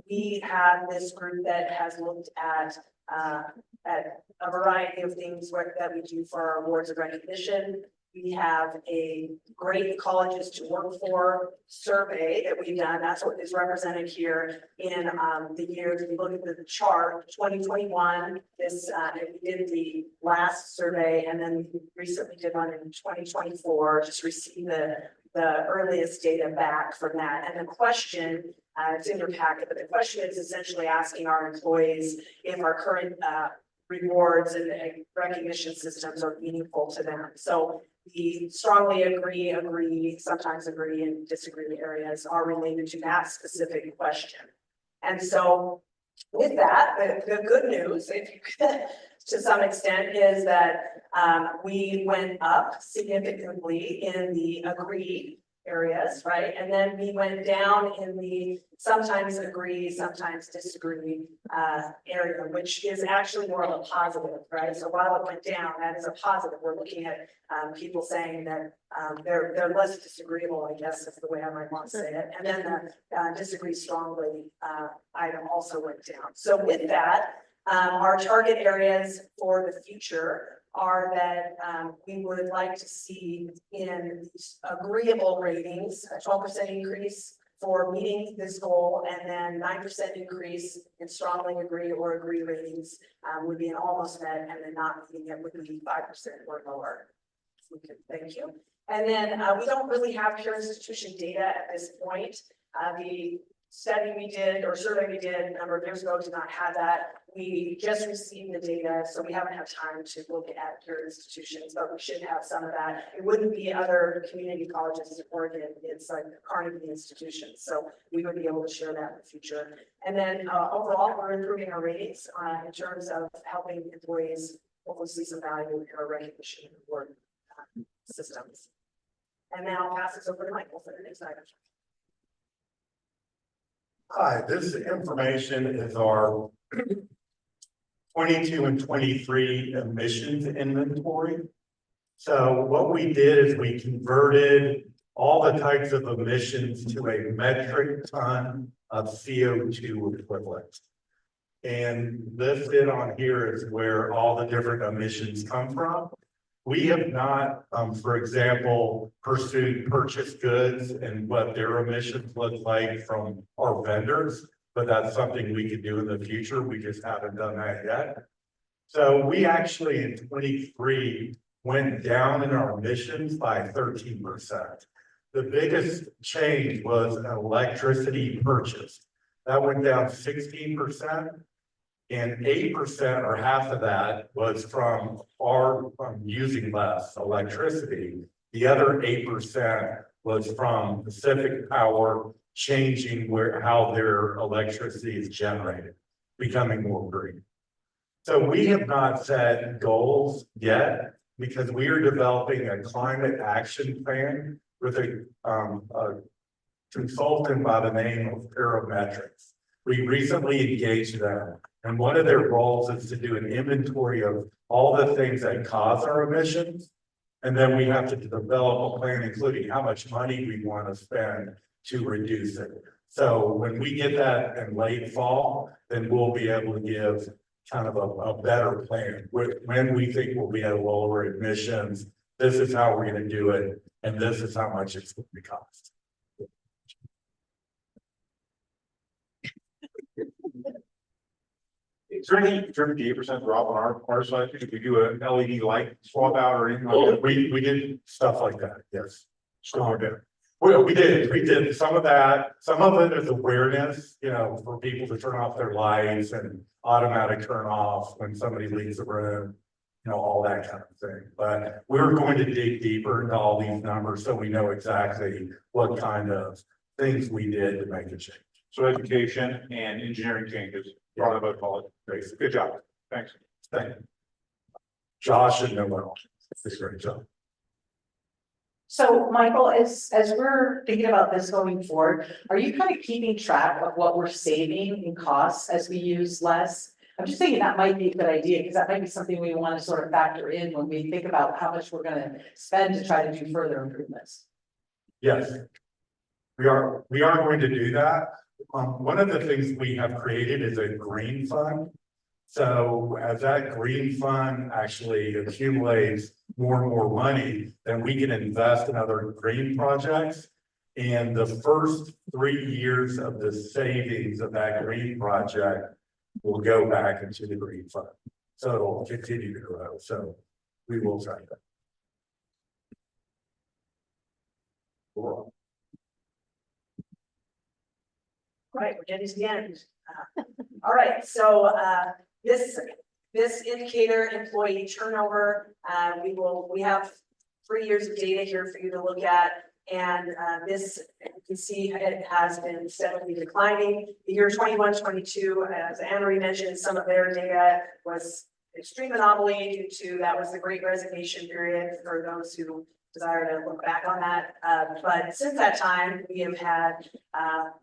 we have this group that has looked at a variety of things that we do for our awards of recognition. We have a great colleges to work for survey that we've done. That's what is represented here in the years. If you look at the chart, 2021, this we did the last survey, and then we recently did one in 2024, just received the earliest data back from that. And the question, it's in your packet, but the question is essentially asking our employees if our current rewards and recognition systems are meaningful to them. So we strongly agree, sometimes agree, and disagree areas are related to that specific question. And so with that, the good news, if you could, to some extent, is that we went up significantly in the agree areas, right? And then we went down in the sometimes agree, sometimes disagree area, which is actually more of a positive, right? So while it went down, that is a positive. We're looking at people saying that they're less disagreeable, I guess is the way I might want to say it. And then the disagree strongly item also went down. So with that, Our target areas for the future are that, we would like to see in these agreeable ratings, a 12% increase for meeting this goal, and then 9% increase in strongly agree or agree ratings, would be an almost met, and then not meeting it would be 5% or lower. Thank you. And then, we don't really have peer institution data at this point. The study we did, or survey we did a number of years ago, did not have that. We just received the data, so we haven't had time to look at peer institutions, but we should have some of that. It wouldn't be other community colleges in Oregon, it's like Carnegie institutions, so we would be able to share that in the future. And then, overall, we're improving our ratings, in terms of helping employees hopefully see some value in our recognition and award systems. And then I'll pass this over to Michael for the next item. Hi, this information is our 22 and 23 emissions inventory. So what we did is we converted all the types of emissions to a metric ton of CO2 equivalent. And listed on here is where all the different emissions come from. We have not, for example, pursued purchased goods and what their emissions look like from our vendors, but that's something we could do in the future. We just haven't done that yet. So we actually in 23 went down in our emissions by 13%. The biggest change was electricity purchase. That went down 16%. And 8% or half of that was from our using less electricity. The other 8% was from Pacific Power changing how their electricity is generated, becoming more green. So we have not set goals yet because we are developing a climate action plan with a consultant by the name of Parametrics. We recently engaged them. And one of their roles is to do an inventory of all the things that cause our emissions. And then we have to develop a plan, including how much money we want to spend to reduce it. So when we get that in late fall, then we'll be able to give kind of a better plan. When we think we'll be able to lower emissions, this is how we're going to do it. And this is how much it's going to cost. Is there any 8% drop on our side? If we do an LED light swap out or anything like that? We did stuff like that, yes. Still did. Well, we did some of that. Some of it is awareness, for people to turn off their lights and automatic turn off when somebody leaves the room, all that kind of thing. But we're going to dig deeper into all these numbers so we know exactly what kind of things we did to make a change. So education and engineering changes brought about college. Good job. Thanks. Thank you. Josh and no one else. It's a great job. So Michael, as we're thinking about this going forward, are you kind of keeping track of what we're saving in costs as we use less? I'm just thinking that might be a good idea because that might be something we want to sort of factor in when we think about how much we're going to spend to try to do further improvements. Yes, we are going to do that. One of the things we have created is a green fund. So as that green fund actually accumulates more and more money, then we can invest in other green projects. And the first 3 years of the savings of that green project will go back into the green fund. So it'll continue to grow. So we will try that. Cool. All right, we're getting to the end. All right, so this indicator, employee turnover, we have 3 years of data here for you to look at. And this, you can see it has been steadily declining. The year 21-22, as Anne-Marie mentioned, some of their data was extreme anomaly due to, that was the Great Resignation period for those who desire to look back on that. But since that time, we have had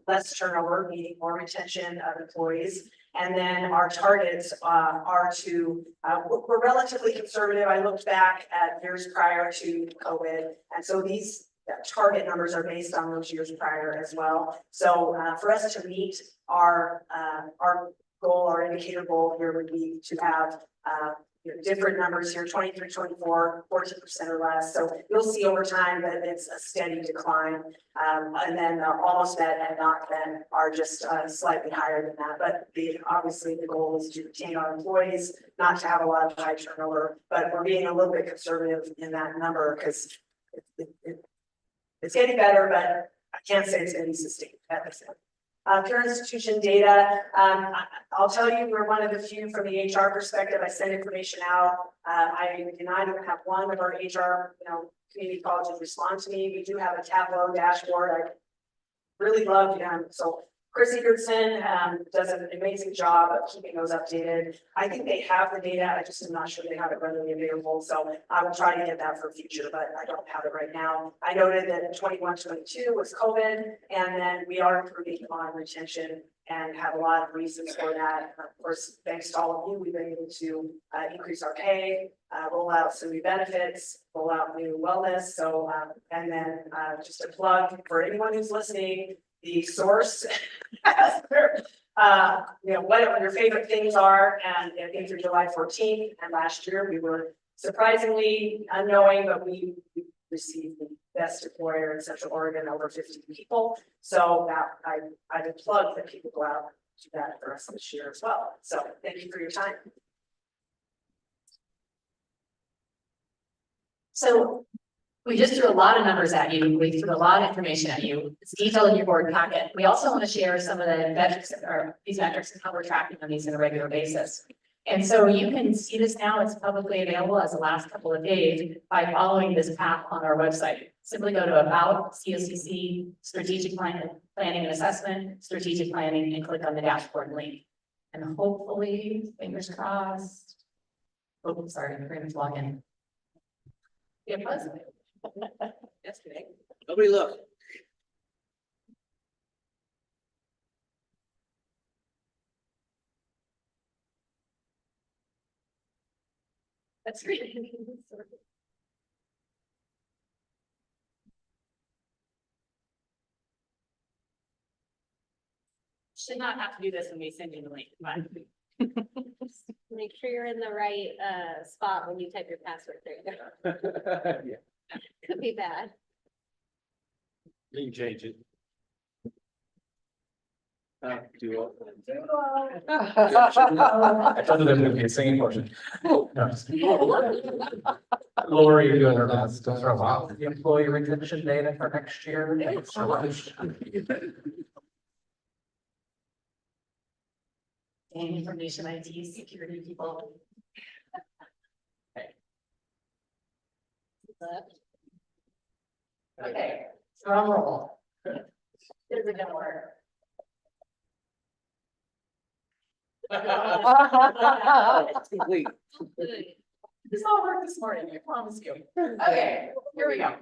less turnover, meaning more retention of employees. And then our targets are to, we're relatively conservative. I looked back at years prior to COVID. And so these target numbers are based on those years prior as well. So for us to meet our goal, our indicator goal here would be to have, different numbers here, 23, 24, 14% or less. So you'll see over time that it's a steady decline. And then almost met and not met are just slightly higher than that. But obviously the goal is to retain our employees, not to have a lot of high turnover, but we're being a little bit conservative in that number because it's getting better, but I can't say it's going to be sustained at this point. Peer institution data, I'll tell you, we're one of the few from the HR perspective. I send information out. I don't have one of our HR, community colleges respond to me. We do have a Tableau dashboard. I really love so Chris Egerton does an amazing job of keeping those updated. I think they have the data. I just am not sure they have it readily available. So I will try to get that for future, but I don't have it right now. I noted that 21-22 was COVID, and then we are improving on retention and have a lot of reasons for that. Of course, thanks to all of you, we've been able to increase our pay, roll out some new benefits, roll out new wellness. So, and then just a plug for anyone who's listening, the source, what your favorite things are, and I think through July 14th, and last year we were surprisingly unknowing, but we received the best employer in Central Oregon, over 50 people. So that I would plug that people go out to that for us this year as well. So thank you for your time. So we just threw a lot of numbers at you. We threw a lot of information at you. It's detailed in your board packet. We also want to share some of the metrics these metrics and how we're tracking on these on a regular basis. And so you can see this now. It's publicly available as the last couple of days by following this path on our website. Simply go to About, COCC, Strategic Planning and Assessment, Strategic Planning, and click on the dashboard link. And hopefully, fingers crossed. Oh, sorry, I'm going to log in. It was. Yesterday. Nobody look. That's great. Should not have to do this when we send you the link, but. Make sure you're in the right spot when you type your password. There you go. Yeah, Could be bad. you can change it. Duo. I thought there would be a singing portion. No, just- Lori, you're doing her best to throw out the employee retention data for next year. Thanks so much. And information IT, security people. Okay, drum roll. Is it gonna work? It's complete. This all worked this morning, I promise you. Okay, here we go.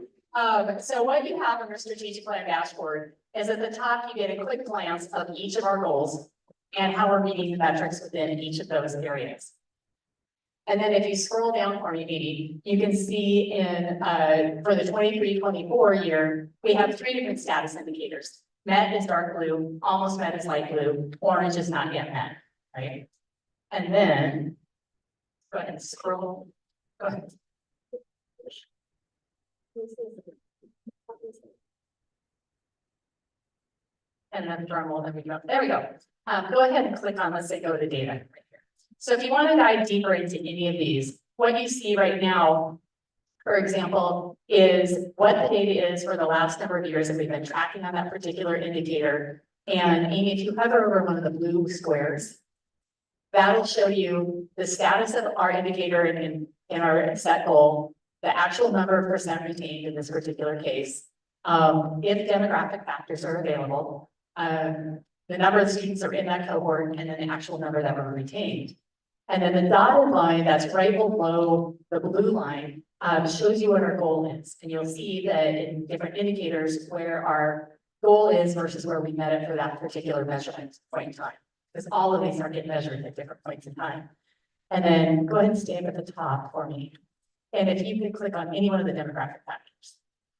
So what you have on your strategic plan dashboard is at the top, you get a quick glance of each of our goals and how we're meeting the metrics within each of those areas. And then if you scroll down for me, maybe, you can see in, for the 23-24 year, we have 3 different status indicators. Met is dark blue, almost met is light blue, orange is not yet met, right? And then, go ahead and scroll, go ahead. And then drum roll, there we go. Go ahead and click on, let's say, go to data right here. So if you want to dive deeper into any of these, what you see right now, for example, is what the data is for the last number of years that we've been tracking on that particular indicator. And Amy, if you hover over one of the blue squares, that'll show you the status of our indicator in our set goal, the actual number of percent retained in this particular case, if demographic factors are available, the number of students are in that cohort, and then the actual number that were retained. And then the dotted line that's right below the blue line shows you what our goal is. And you'll see that in different indicators where our goal is versus where we met it for that particular measurement point in time. Because all of these are getting measured at different points in time. And then go ahead and stay up at the top for me. And if you could click on any one of the demographic factors.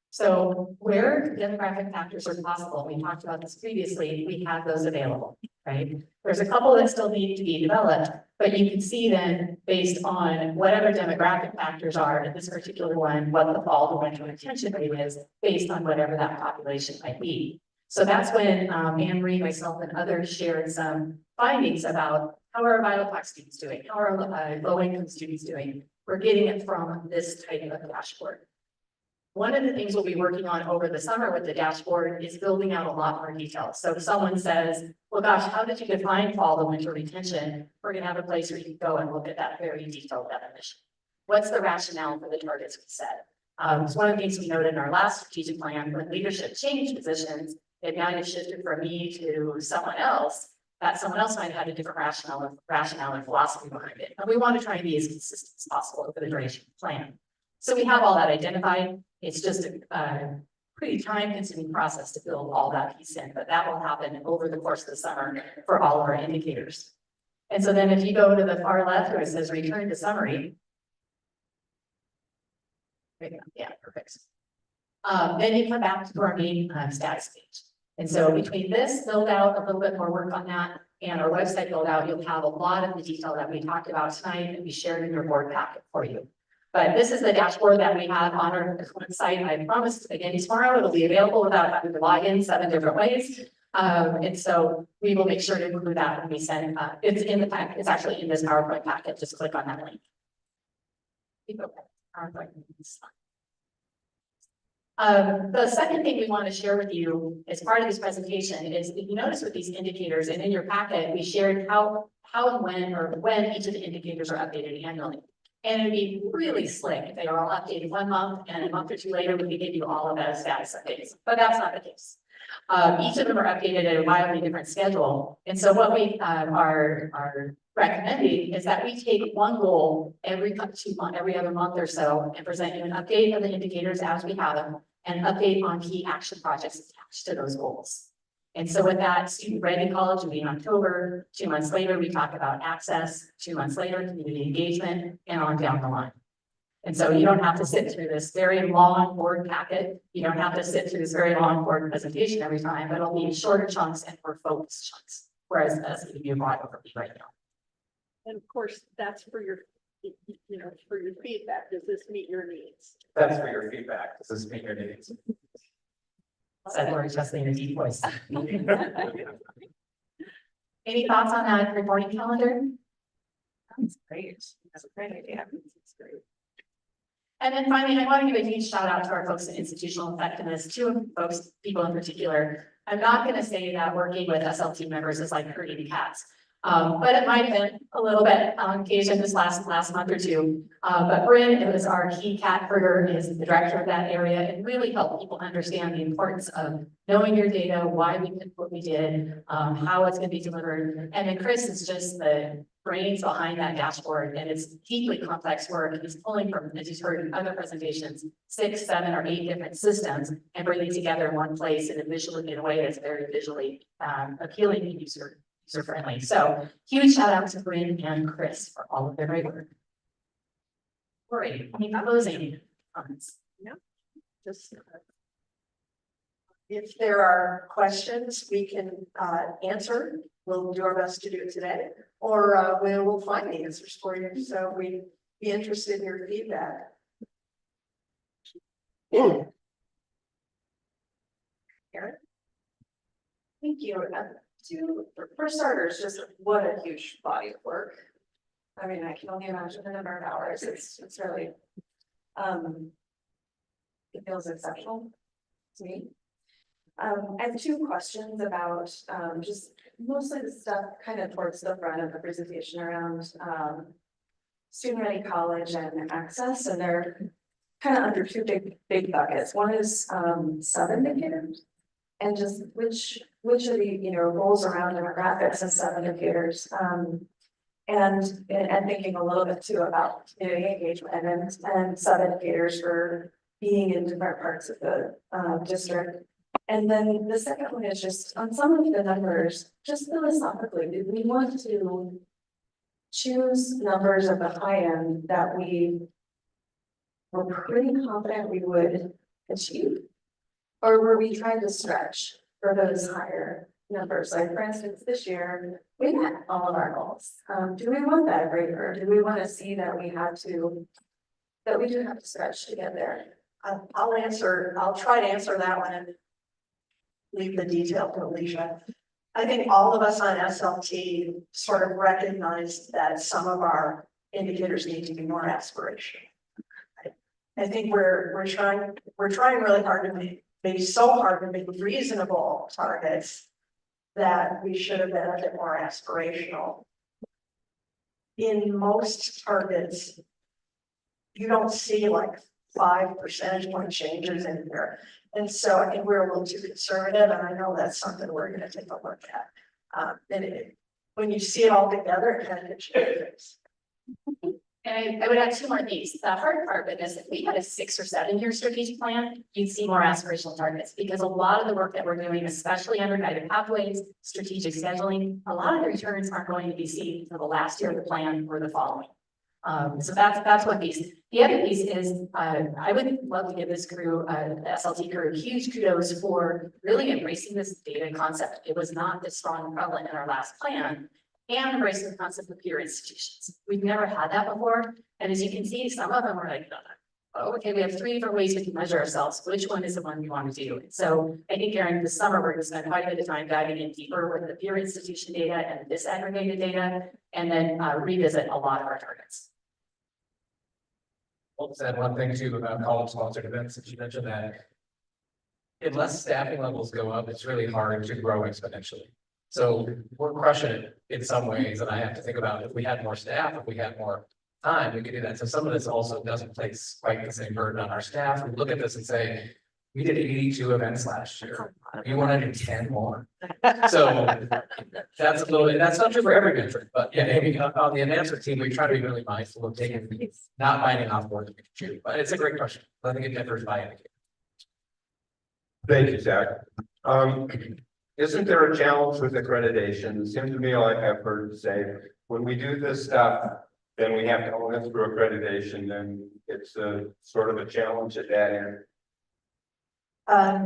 So where demographic factors are possible, we talked about this previously, we have those available, right? There's a couple that still need to be developed, but you can see then, based on whatever demographic factors are in this particular one, what the fall to winter retention rate is, based on whatever that population might be. So that's when Anne Marie, myself, and others shared some findings about how are Vital Park students doing, how are low-income students doing. We're getting it from this type of dashboard. One of the things we'll be working on over the summer with the dashboard is building out a lot more details. So if someone says, well, gosh, how did you define fall to winter retention? We're gonna have a place where you can go and look at that very detailed definition. What's the rationale for the targets we set? It's one of the things we noted in our last strategic plan. When leadership changed positions, it now has shifted from me to someone else. That someone else might have had a different rationale and philosophy behind it. And we want to try and be as consistent as possible over the duration of the plan. So we have all that identified. It's just a pretty time-consuming process to build all that piece in, but that will happen over the course of the summer for all of our indicators. And so then if you go to the far left where it says return to summary. Yeah, perfect. Then you come back to our main status page. And so between this build out, a little bit more work on that, and our website build out, you'll have a lot of the detail that we talked about tonight and we shared in your board packet for you. But this is the dashboard that we have on our website. I promised again tomorrow it'll be available without having to log in 7 different ways. And so we will make sure to include that when we send, it's in the packet, it's actually in this PowerPoint packet. Just click on that link. PowerPoint. The second thing we want to share with you as part of this presentation is, if you notice with these indicators and in your packet, we shared how and when each of the indicators are updated annually. And it'd be really slick if they were all updated 1 month and a month or two later, we could give you all of those status updates, but that's not the case. Each of them are updated at a wildly different schedule. And so what we are recommending is that we take one goal every other month or so and present you an update of the indicators as we have them and update on key action projects attached to those goals. And so with that, student ready college will be in October. 2 months later, we talk about access. 2 months later, community engagement, and on down the line. And so you don't have to sit through this very long board packet. You don't have to sit through this very long board presentation every time, but it'll be in shorter chunks and more focused chunks. Whereas as you brought over right now. And of course, that's for your, for your feedback. Does this meet your needs? That's for your feedback. This is meet your needs. Said Lori Chesley in a deep voice. Any thoughts on that reporting calendar? That's great. That's a great idea. That's great. And then finally, I want to give a huge shout out to our folks in institutional effectiveness, people in particular. I'm not going to say that working with SLT members is like herding cats. But it might have been a little bit on occasion this last month or two. But Bryn is our key cat herder, is the director of that area, and really helped people understand the importance of knowing your data, why we did what we did, how it's going to be delivered. And then Chris is just the brains behind that dashboard, and it's deeply complex work. He's pulling from, as you've heard in other presentations, 6, 7, or 8 different systems and bringing together in one place in a way that's very visually appealing to user friendly. So huge shout out to Bryn and Chris for all of their great work. Lori, any closing comments? No, just if there are questions we can answer, we'll do our best to do it today, or we will find the answers for you. So we'd be interested in your feedback. Erin? Thank you. For starters, just what a huge body of work. I mean, I can only imagine the number of hours. It's really, it feels exceptional to me. I have 2 questions about just mostly the stuff kind of towards the front of the presentation around student ready college and access, and they're kind of under 2 big buckets. One is sub-indicators, and just which of the roles around demographics and sub-indicators, and thinking a little bit too about community engagement and sub-indicators for being in different parts of the district. And then the second one is just on some of the numbers, just philosophically, do we want to choose numbers at the high end that we were pretty confident we would achieve? Or were we trying to stretch for those higher numbers. Like for instance, this year, we met all of our goals. Do we want that every year? Do we want to see that we do have to stretch to get there? I'll try to answer that one and leave the detail to Alicia. I think all of us on SLT sort of recognize that some of our indicators need to be more aspirational. I think we're trying really hard to make, maybe so hard to make reasonable targets that we should have been a bit more aspirational. In most targets, you don't see like 5 percentage point changes in there. And so I think we're a little too conservative, and I know that's something we're gonna take a look at. When you see it all together, it kind of gets you. And I would add 2 more things. The hard part with this, if we had a 6 or 7 year strategic plan, you'd see more aspirational targets, because a lot of the work that we're doing, especially under guided pathways, strategic scheduling, a lot of the returns aren't going to be seen until the last year of the plan or the following. So that's one piece. The other piece is, I would love to give this crew, the SLT crew, huge kudos for really embracing this data concept. It was not this strong and prevalent in our last plan. And embracing the concept of peer institutions. We've never had that before. And as you can see, some of them are like, oh, okay, we have 3 different ways we can measure ourselves. Which one is the one we want to do? So I think during the summer, we're going to spend quite a bit of time diving in deeper with the peer institution data and disaggregated data, and then revisit a lot of our targets. I'll just add one thing too about college sponsored events, since you mentioned that. Unless staffing levels go up, it's really hard to grow exponentially. So we're crushing it in some ways, and I have to think about if we had more staff, if we had more time, we could do that. So some of this also doesn't place quite the same burden on our staff. We look at this and say, we did 82 events last year. You want to do 10 more? So that's a little bit, that's not true for every metric, but yeah, maybe on the enhancer team, we try to be really mindful of taking, not biting off more than we can chew. But it's a great question. I think it differs by indicator. Thank you, Zach. Isn't there a challenge with accreditation? It seems to me like I've heard say, when we do this stuff, then we have to own it through accreditation, and it's a sort of a challenge at that end.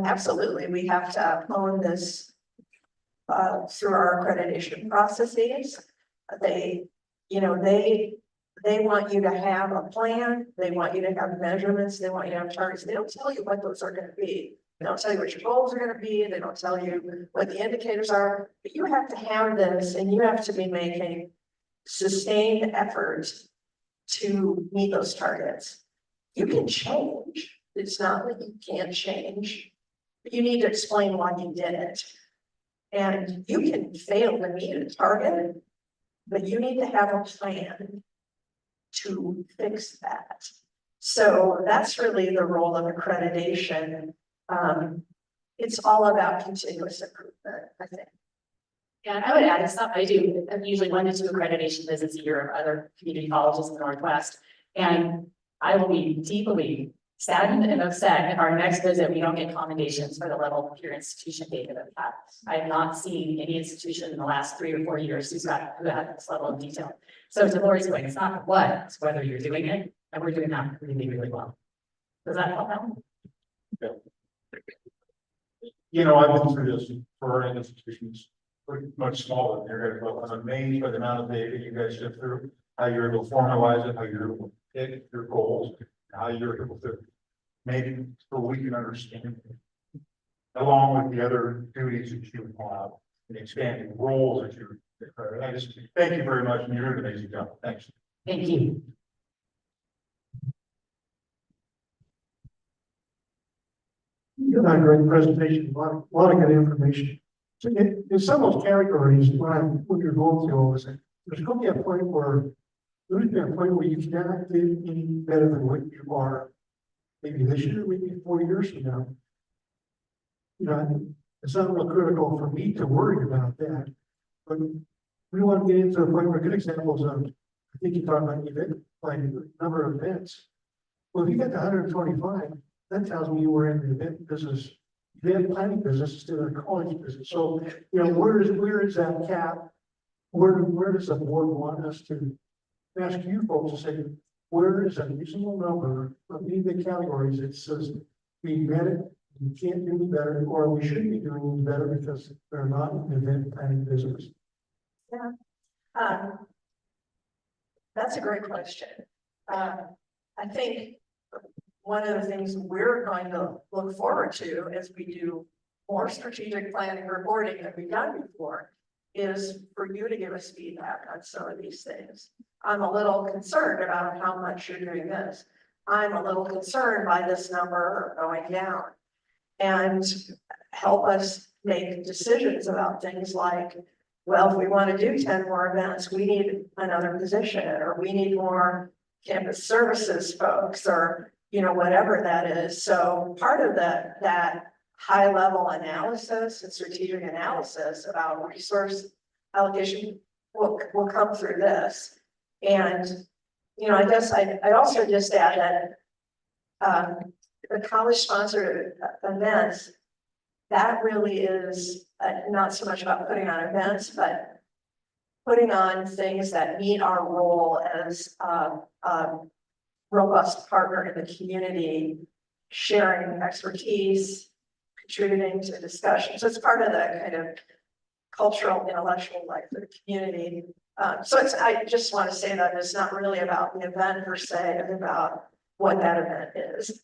Absolutely, we have to own this through our accreditation processes. They want you to have a plan, they want you to have measurements, they want you to have targets. They don't tell you what those are gonna be. They don't tell you what your goals are gonna be, they don't tell you what the indicators are, but you have to have this, and you have to be making sustained efforts to meet those targets. You can change. It's not that you can't change, but you need to explain why you did it. And you can fail to meet a target, but you need to have a plan to fix that. So that's really the role of accreditation. It's all about continuous improvement, I think. Yeah, and I would add, I do usually 1 to 2 accreditation visits a year of other community colleges in the Northwest. And I will be deeply saddened and upset if our next visit, we don't get commendations for the level of peer institution data that we have. I have not seen any institution in the last 3 or 4 years who had this level of detail. So to Lori's point, it's not what, it's whether you're doing it, and we're doing that really, really well. Does that help out? You know, I've been through this for our institutions, pretty much smaller than your guys, but I was amazed by the amount of data you guys shift through, how you're able to formalize it, how you're able to hit your goals, how you're able to make it so we can understand it. Along with the other duties that you have and expanding roles that you're, I just thank you very much, and you're doing an amazing job. Thanks. Thank you. You had a great presentation, a lot of good information. So in some of those categories, when you're going through all this, there's going to be a point where you cannot do any better than what you are. Maybe this year, maybe 4 years from now. You know, it's not real critical for me to worry about that, but we want to get into a point where good examples of, I think you talked about event, like number of events. Well, if you get to 125, that tells me you were in the event business, event planning business instead of the college business. So, you know, where is that cap? Where does the board want us to ask you folks to say, where is a reasonable number of any of the categories that says we met it, we can't do better, or we should be doing better because they're not an event planning business. Um, that's a great question. I think one of the things we're going to look forward to as we do more strategic planning reporting than we've done before is for you to give us feedback on some of these things. I'm a little concerned about how much you're doing this. I'm a little concerned by this number going down. And help us make decisions about things like, well, if we want to do 10 more events, we need another position, or we need more campus services folks, or, you know, whatever that is. So part of that high level analysis and strategic analysis about resource allocation will come through this. And, you know, I guess I'd also just add that the college sponsored events, that really is not so much about putting on events, but putting on things that meet our role as a robust partner in the community, sharing expertise, contributing to discussion. So it's part of the kind of cultural, intellectual life of the community. So I just want to say that it's not really about the event per se, it's about what that event is.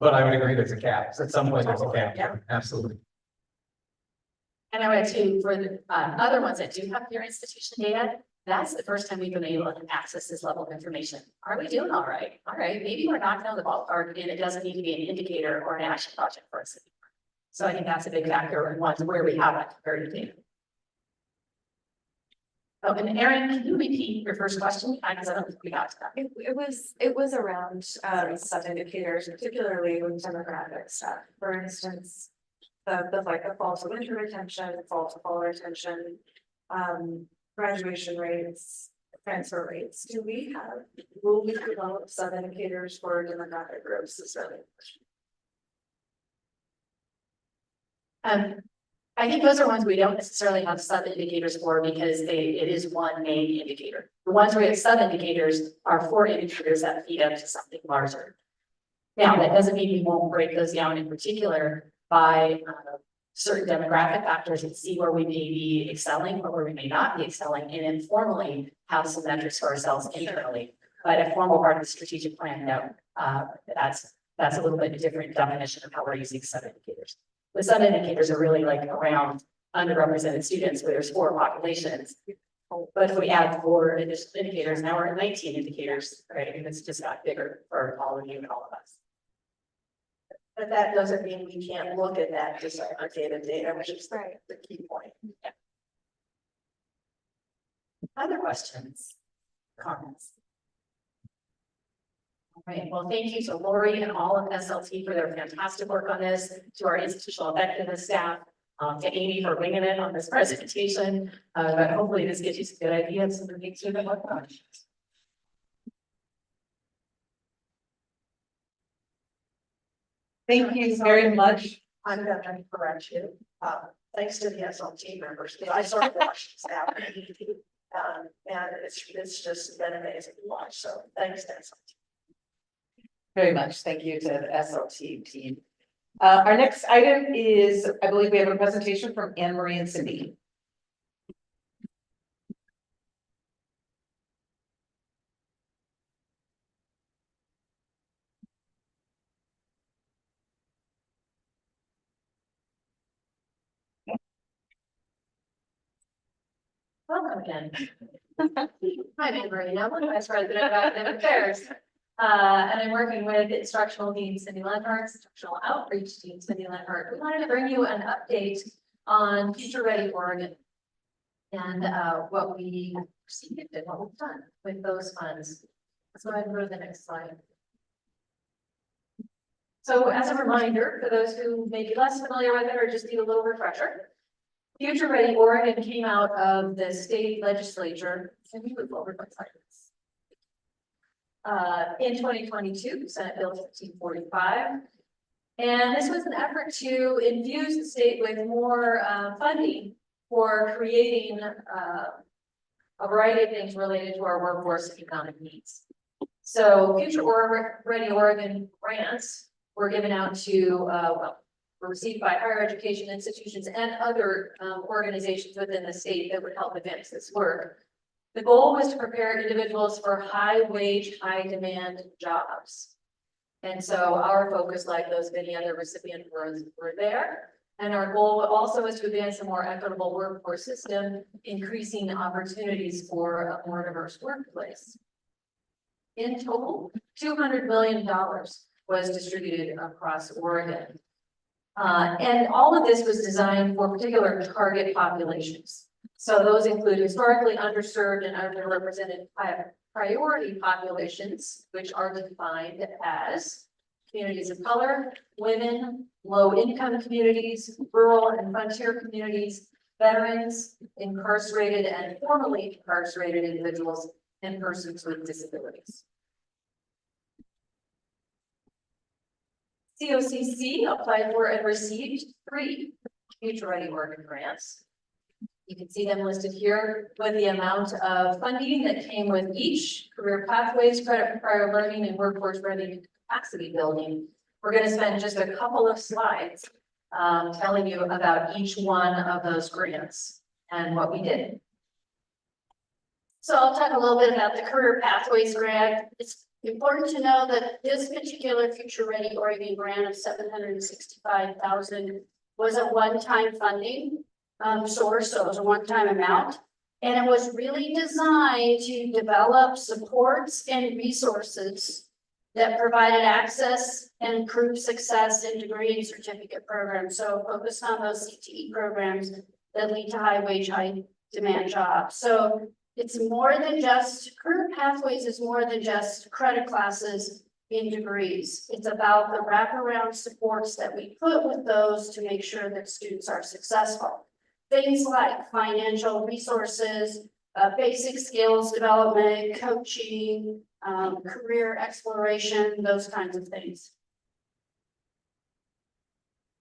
But I would agree there's a cap. At some point, there's a cap. Yeah. Absolutely. And I would too, for the other ones that do have your institution data, that's the first time we've been able to access this level of information. Are we doing all right? All right, maybe we're knocking on the ballpark and it doesn't need to be an indicator or an action project for us. So I think that's a big factor and one where we have that comparative data. Oh, and Erin, can you repeat your first question? Because I don't think we got to that. It was around sub indicators, particularly with demographic stuff. For instance, the fall to winter retention, fall to fall retention, graduation rates, transfer rates. Will we develop sub indicators for demographic groups? Is really the question. I think those are ones we don't necessarily have sub indicators for because it is one main indicator. The ones where we have sub indicators are for indicators that feed up to something larger. Now, that doesn't mean we won't break those down in particular by certain demographic factors and see where we may be excelling or where we may not be excelling, and informally have some metrics for ourselves internally. But a formal part of the strategic plan, no, that's a little bit different definition of how we're using sub indicators. The sub indicators are really like around underrepresented students where there's 4 populations. But if we add 4 additional indicators, now we're at 19 indicators, right? I mean, it's just got bigger for all of you and all of us. But that doesn't mean we can't look at that disaggregated data, which is the key point. Yeah. Other questions, comments? All right, well, thank you to Lori and all of SLT for their fantastic work on this, to our institutional effectiveness staff, to Amy for winging it on this presentation. But hopefully this gives you some good ideas and things to work on. Thank you very much. I'm gonna correct you. Thanks to the SLT members, because I sort of watched this happen. And it's just been amazing to watch. So thanks to SLT. Very much. Thank you to the SLT team. Our next item is, I believe we have a presentation from Anne Marie and Cindy. Welcome again. I'm Anne Marie Nolan, Vice President of Academic Affairs. And I'm working with Instructional Dean Cindy Lenhart, Instructional Outreach Dean Cindy Lenhart. We wanted to bring you an update on Future Ready Oregon and what we received and what we've done with those funds. Let's go ahead and go to the next slide. So as a reminder, for those who may be less familiar with it or just need a little refresher, Future Ready Oregon came out of the state legislature. Can we move forward by slides? In 2022, Senate Bill 1545. And this was an effort to infuse the state with more funding for creating a variety of things related to our workforce and economic needs. So Future Ready Oregon grants were given out to were received by higher education institutions and other organizations within the state that would help advance this work. The goal was to prepare individuals for high wage, high demand jobs. And so our focus, like those many other recipients were there. And our goal also is to advance a more equitable workforce system, increasing opportunities for a more diverse workplace. In total, $200 million was distributed across Oregon. And all of this was designed for particular target populations. So those include historically underserved and underrepresented priority populations, which are defined as communities of color, women, low-income communities, rural and frontier communities, veterans, incarcerated and formerly incarcerated individuals, and persons with disabilities. COCC applied for and received 3 Future Ready Oregon grants. You can see them listed here with the amount of funding that came with each: career pathways, credit for prior learning, and workforce ready capacity building. We're going to spend just a couple of slides telling you about each one of those grants and what we did. So I'll talk a little bit about the Career Pathways Grant. It's important to know that this particular Future Ready Oregon grant of $765,000 was a one-time funding source, so it was a one-time amount. And it was really designed to develop supports and resources that provided access and improved success in degree and certificate programs. So focused on those CTE programs that lead to high wage, high demand jobs. So it's more than just, Career Pathways is more than just credit classes in degrees. It's about the wraparound supports that we put with those to make sure that students are successful. Things like financial resources, basic skills development, coaching, career exploration, those kinds of things.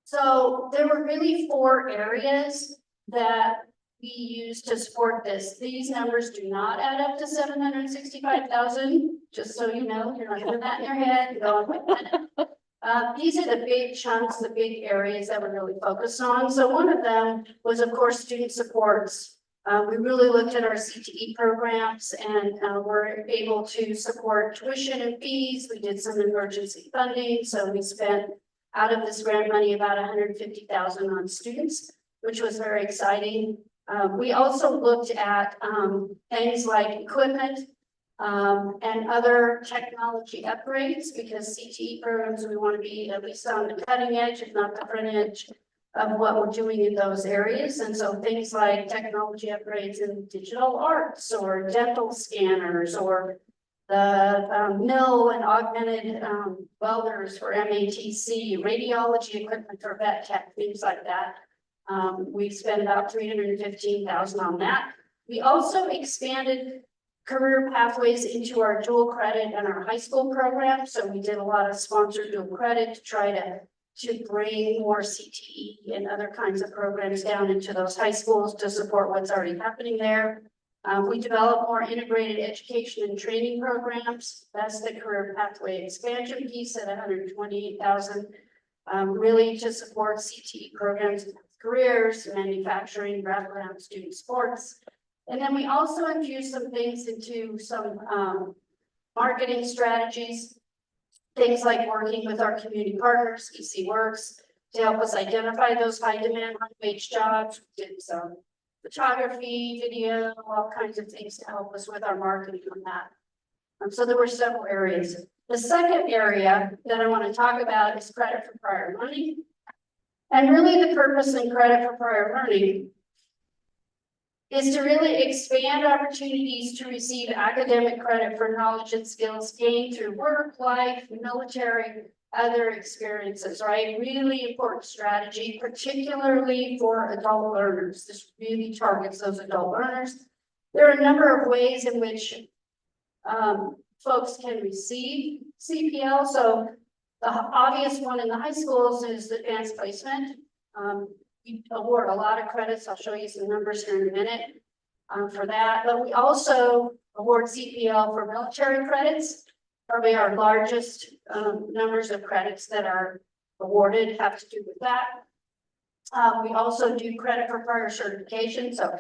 So there were really 4 areas that we used to support this. These numbers do not add up to 765,000, just so you know, you're not putting that in your head. These are the big chunks, the big areas that we're really focused on. So one of them was, of course, student supports. We really looked at our CTE programs and were able to support tuition and fees. We did some emergency funding. So we spent out of this grant money about $150,000 on students, which was very exciting. We also looked at things like equipment and other technology upgrades, because CTE programs, we want to be at least on the cutting edge, if not the front edge of what we're doing in those areas. And so things like technology upgrades in digital arts or dental scanners or the mill and augmented welders for MATC, radiology equipment for vet tech, things like that. We've spent about $315,000 on that. We also expanded career pathways into our dual credit and our high school program. So we did a lot of sponsored dual credit to try to bring more CTE and other kinds of programs down into those high schools to support what's already happening there. We developed more integrated education and training programs. That's the career pathway expansion piece at $128,000, really to support CTE programs, careers, manufacturing, wraparound student sports. And then we also infused some things into some marketing strategies, things like working with our community partners, EC Works, to help us identify those high demand, high wage jobs. We did some photography, video, all kinds of things to help us with our marketing on that. So there were several areas. The second area that I want to talk about is credit for prior learning. And really the purpose in credit for prior learning is to really expand opportunities to receive academic credit for knowledge and skills gained through work, life, military, other experiences, right? Really important strategy, particularly for adult learners. This really targets those adult learners. There are a number of ways in which folks can receive CPL. So the obvious one in the high schools is advanced placement. We award a lot of credits. I'll show you some numbers here in a minute for that. But we also award CPL for military credits, probably our largest numbers of credits that are awarded have to do with that. We also do credit for prior certification, so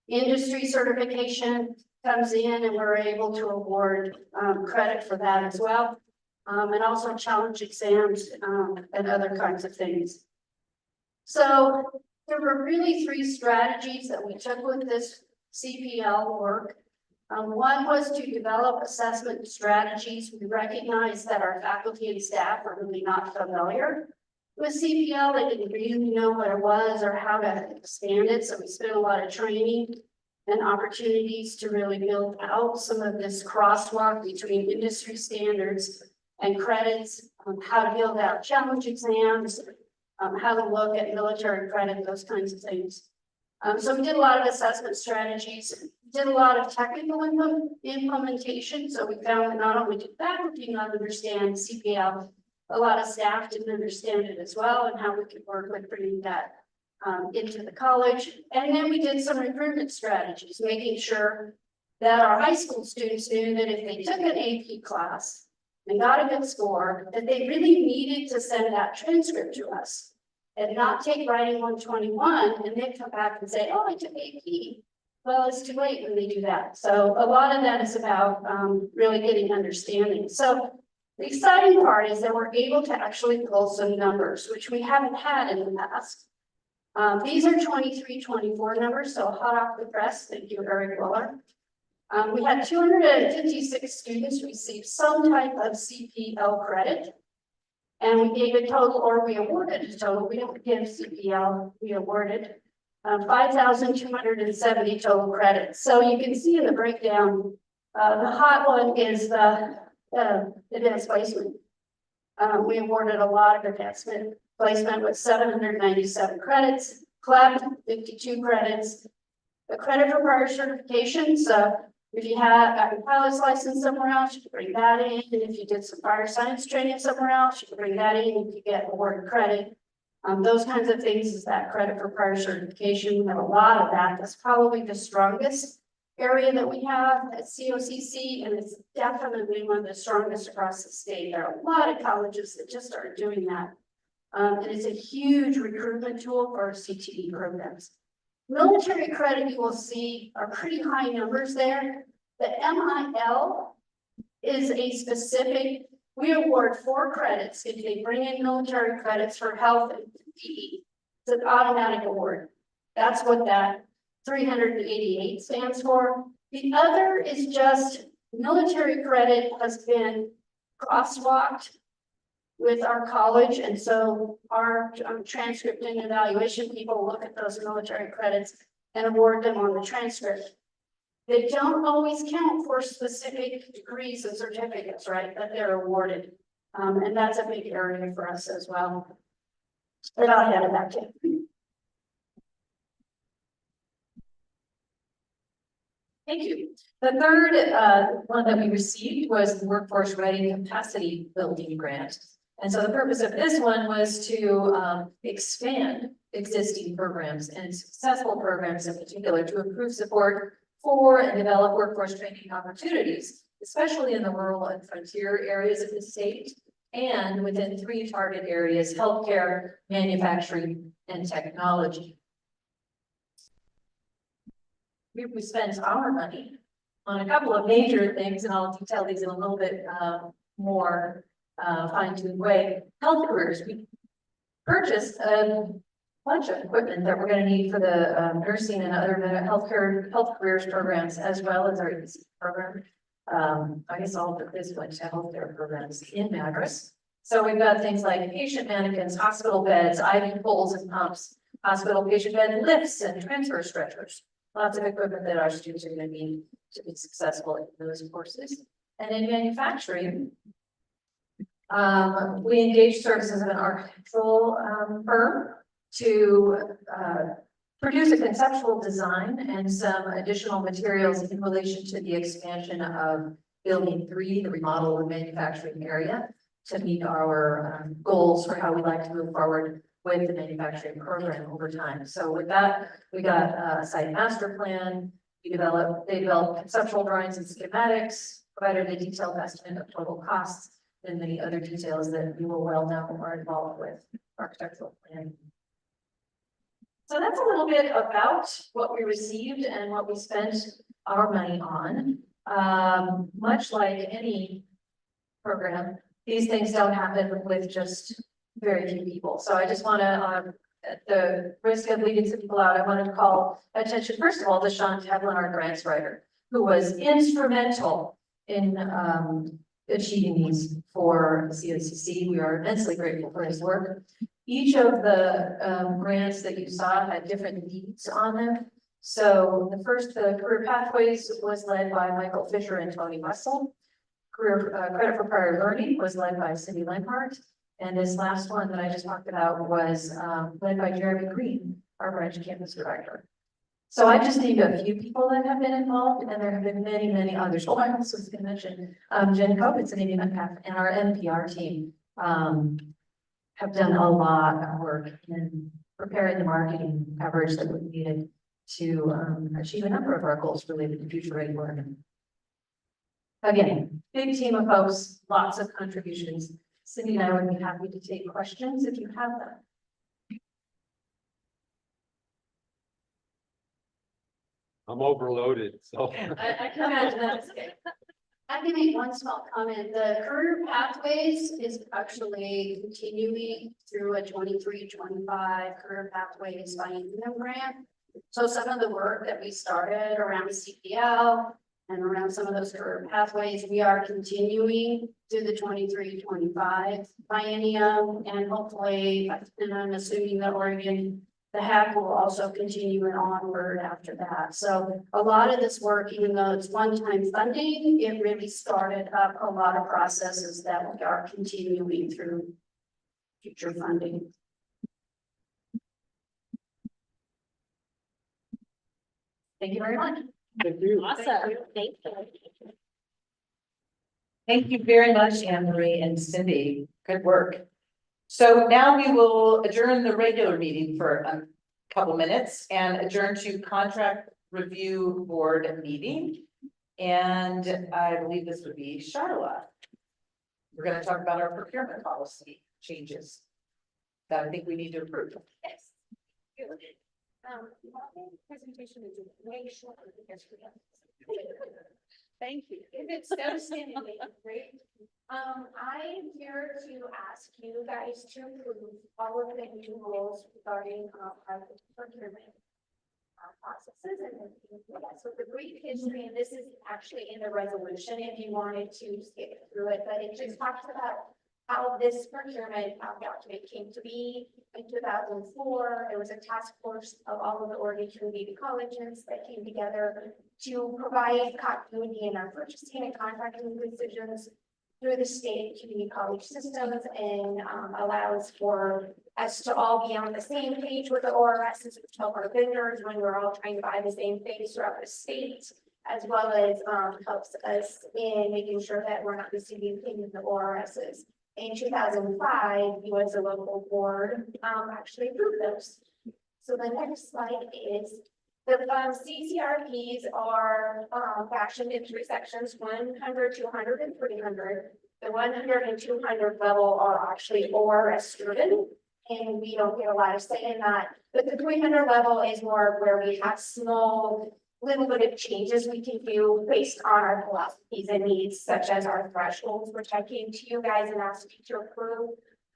industry certification comes in and we're able to award credit for that as well. And also challenge exams and other kinds of things. So there were really three strategies that we took with this CPL work. One was to develop assessment strategies. We recognize that our faculty and staff are really not familiar with CPL. They didn't really know what it was or how to expand it. So we spent a lot of training and opportunities to really build out some of this crosswalk between industry standards and credits, how to build out challenge exams, how to look at military credit, those kinds of things. So we did a lot of assessment strategies, did a lot of technical implementation. So we found that not only did faculty not understand CPL, a lot of staff didn't understand it as well, and how we could work with bringing that into the college. And then we did some recruitment strategies, making sure that our high school students knew that if they took an AP class and got a good score, that they really needed to send that transcript to us and not take writing 121 and then come back and say, oh, I took AP. Well, it's too late when they do that. So a lot of that is about really getting understanding. So the exciting part is that we're able to actually pull some numbers, which we haven't had in the past. These are 23-24 numbers, so hot off the press. Thank you, Eric Willer. We had 256 students receive some type of CPL credit. And we gave a total, or we awarded a total. We don't give CPL, we awarded 5,270 total credits. So you can see in the breakdown, the hot one is the advanced placement. We awarded a lot of advancement placement with 797 credits, CLEP 52 credits. The credit for prior certifications, if you have a pilot's license somewhere else, you can bring that in. And if you did some fire science training somewhere else, you can bring that in and you get awarded credit. Those kinds of things is that credit for prior certification. We have a lot of that. That's probably the strongest area that we have at COCC, and it's definitely one of the strongest across the state. There are a lot of colleges that just aren't doing that. And it's a huge recruitment tool for our CTE programs. Military credit, you will see, are pretty high numbers there. The MIL is a specific, we award 4 credits if they bring in military credits for health and PE. It's an automatic award. That's what that 388 stands for. The other is just military credit has been crosswalked with our college, and so our transcript and evaluation people look at those military credits and award them on the transcript. They don't always count for specific degrees and certificates, right, that they're awarded. And that's a big area for us as well. And I'll hand it back to you. Thank you. The third one that we received was the Workforce Ready Capacity Building Grant. And so the purpose of this one was to expand existing programs and successful programs in particular to improve support for and develop workforce training opportunities, especially in the rural and frontier areas of the state and within 3 target areas: healthcare, manufacturing, and technology. We spent our money on a couple of major things, and I'll detail these in a little bit more fine-tuned way. Health careers, we purchased a bunch of equipment that we're going to need for the nursing and other health careers programs, as well as our EC program. I guess all of this went to healthcare programs in Madras. So we've got things like patient mannequins, hospital beds, IV poles and pumps, hospital patient bed lifts and transfer stretchers. Lots of equipment that our students are going to need to be successful in those courses. And in manufacturing, we engaged services of an architectural firm to produce a conceptual design and some additional materials in relation to the expansion of Building 3, the remodel of the manufacturing area, to meet our goals for how we like to move forward with the manufacturing program over time. So with that, we got a site master plan. They developed conceptual drawings and schematics, provided a detailed estimate of total costs. and many other details that you will well know are involved with architectural planning. So that's a little bit about what we received and what we spent our money on. Much like any program, these things don't happen with just very few people. So I just want to, at the risk of leaving some people out, I wanted to call attention, first of all, to Sean Tevlin, our grants writer, who was instrumental in achieving these for COCC. We are immensely grateful for his work. Each of the grants that you saw had different needs on them. So the first, the Career Pathways, was led by Michael Fisher and Tony Russell. Career Credit for Prior Learning was led by Cindy Lenhart. And this last one that I just talked about was led by Jeremy Green, our branch campus director. So I just named a few people that have been involved, and there have been many, many others. Oh, I also was going to mention Jen Kovitz and Amy Metcalf and our NPR team have done a lot of work in preparing the marketing coverage that we needed to achieve a number of our goals related to future ready work. Again, big team of folks, lots of contributions. Cindy and I would be happy to take questions if you have them. I'm overloaded, so. I can imagine that's okay. I can make one small comment. The Career Pathways is actually continuing through a 23-25 Career Pathways Biennium grant. So some of the work that we started around CPL and around some of those career pathways, we are continuing through the 23-25 biennium, and hopefully, and I'm assuming that Oregon, the HAC will also continue and onward after that. So a lot of this work, even though it's one-time funding, it really started up a lot of processes that we are continuing through future funding. Thank you very much. Thank you. Awesome. Thank you. Thank you very much, Anne Marie and Cindy. Good work. So now we will adjourn the regular meeting for a couple minutes and adjourn to contract review board meeting. And I believe this would be Charlotte. We're going to talk about our procurement policy changes that I think we need to approve. Yes. My presentation is way shorter than yesterday. Thank you. If it's noticing, great. I'm here to ask you guys to approve all of the new rules regarding our procurement processes and everything like that. So the brief history, and this is actually in the resolution if you wanted to skip through it, but it just talks about how this procurement document came to be. In 2004, there was a task force of all of the Oregon community colleges that came together to provide continuity in our purchasing and contracting decisions through the state community college systems, and allows for us to all be on the same page with the ORSs, which help our vendors when we're all trying to buy the same things throughout the state, as well as helps us in making sure that we're not receiving things in the ORSs. In 2005, you as a local board actually approved those. So the next slide is the CCRPs are fashioned in three sections: 100, 200, and 300. The 100 and 200 level are actually ORS driven, and we don't get a lot of say in that. But the 300 level is more where we have small, little bit of changes we can do based on our philosophies and needs, such as our thresholds, which I came to you guys and asked you to approve.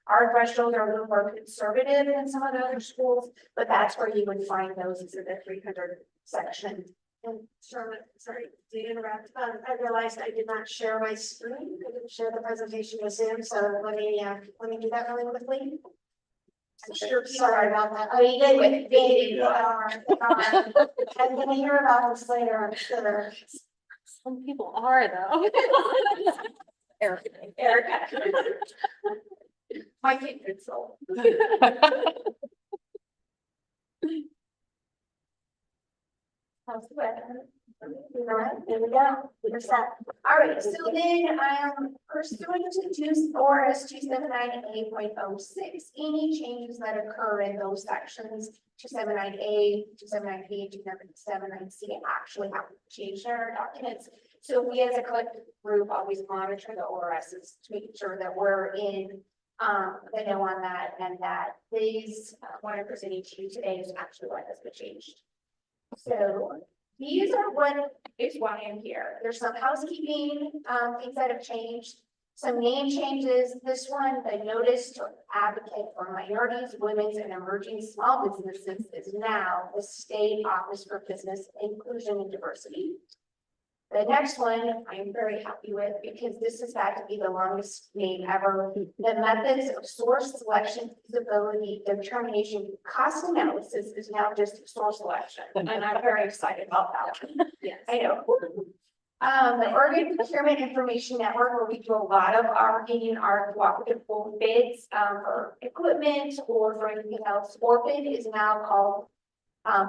Our thresholds are a little more conservative than some of the other schools, but that's where you would find those in the 300 section. And Charlotte, sorry to interrupt. I realized I did not share my screen. I didn't share the presentation with Zoom, so let me do that really quickly. I'm sure sorry about that. I mean, with me, I'm gonna hear about this later, I'm sure. Some people are though. Erica. My favorite soul. How's the weather? All right, there we go. We're set. All right, so then pursuant to ORS 279A.06, any changes that occur in those sections, 279A, 279B, 279C actually have to change in our documents. So we as a collective group always monitor the ORSs to make sure that we're in the know on that, and that these, what I'm presenting to you today is actually what has been changed. So these are what is why I'm here. There's some housekeeping things that have changed, some name changes. This one, the notice to advocate for minorities, women's, and emerging small businesses is now the State Office for Business Inclusion and Diversity. The next one I'm very happy with because this has had to be the longest name ever. The methods of source selection, feasibility, determination, cost analysis is now just source selection. And I'm very excited about that one. Yes. I know. The Oregon Procurement Information Network, where we do a lot of our union, our cooperative pool bids for equipment or for anything else. Orbid is now called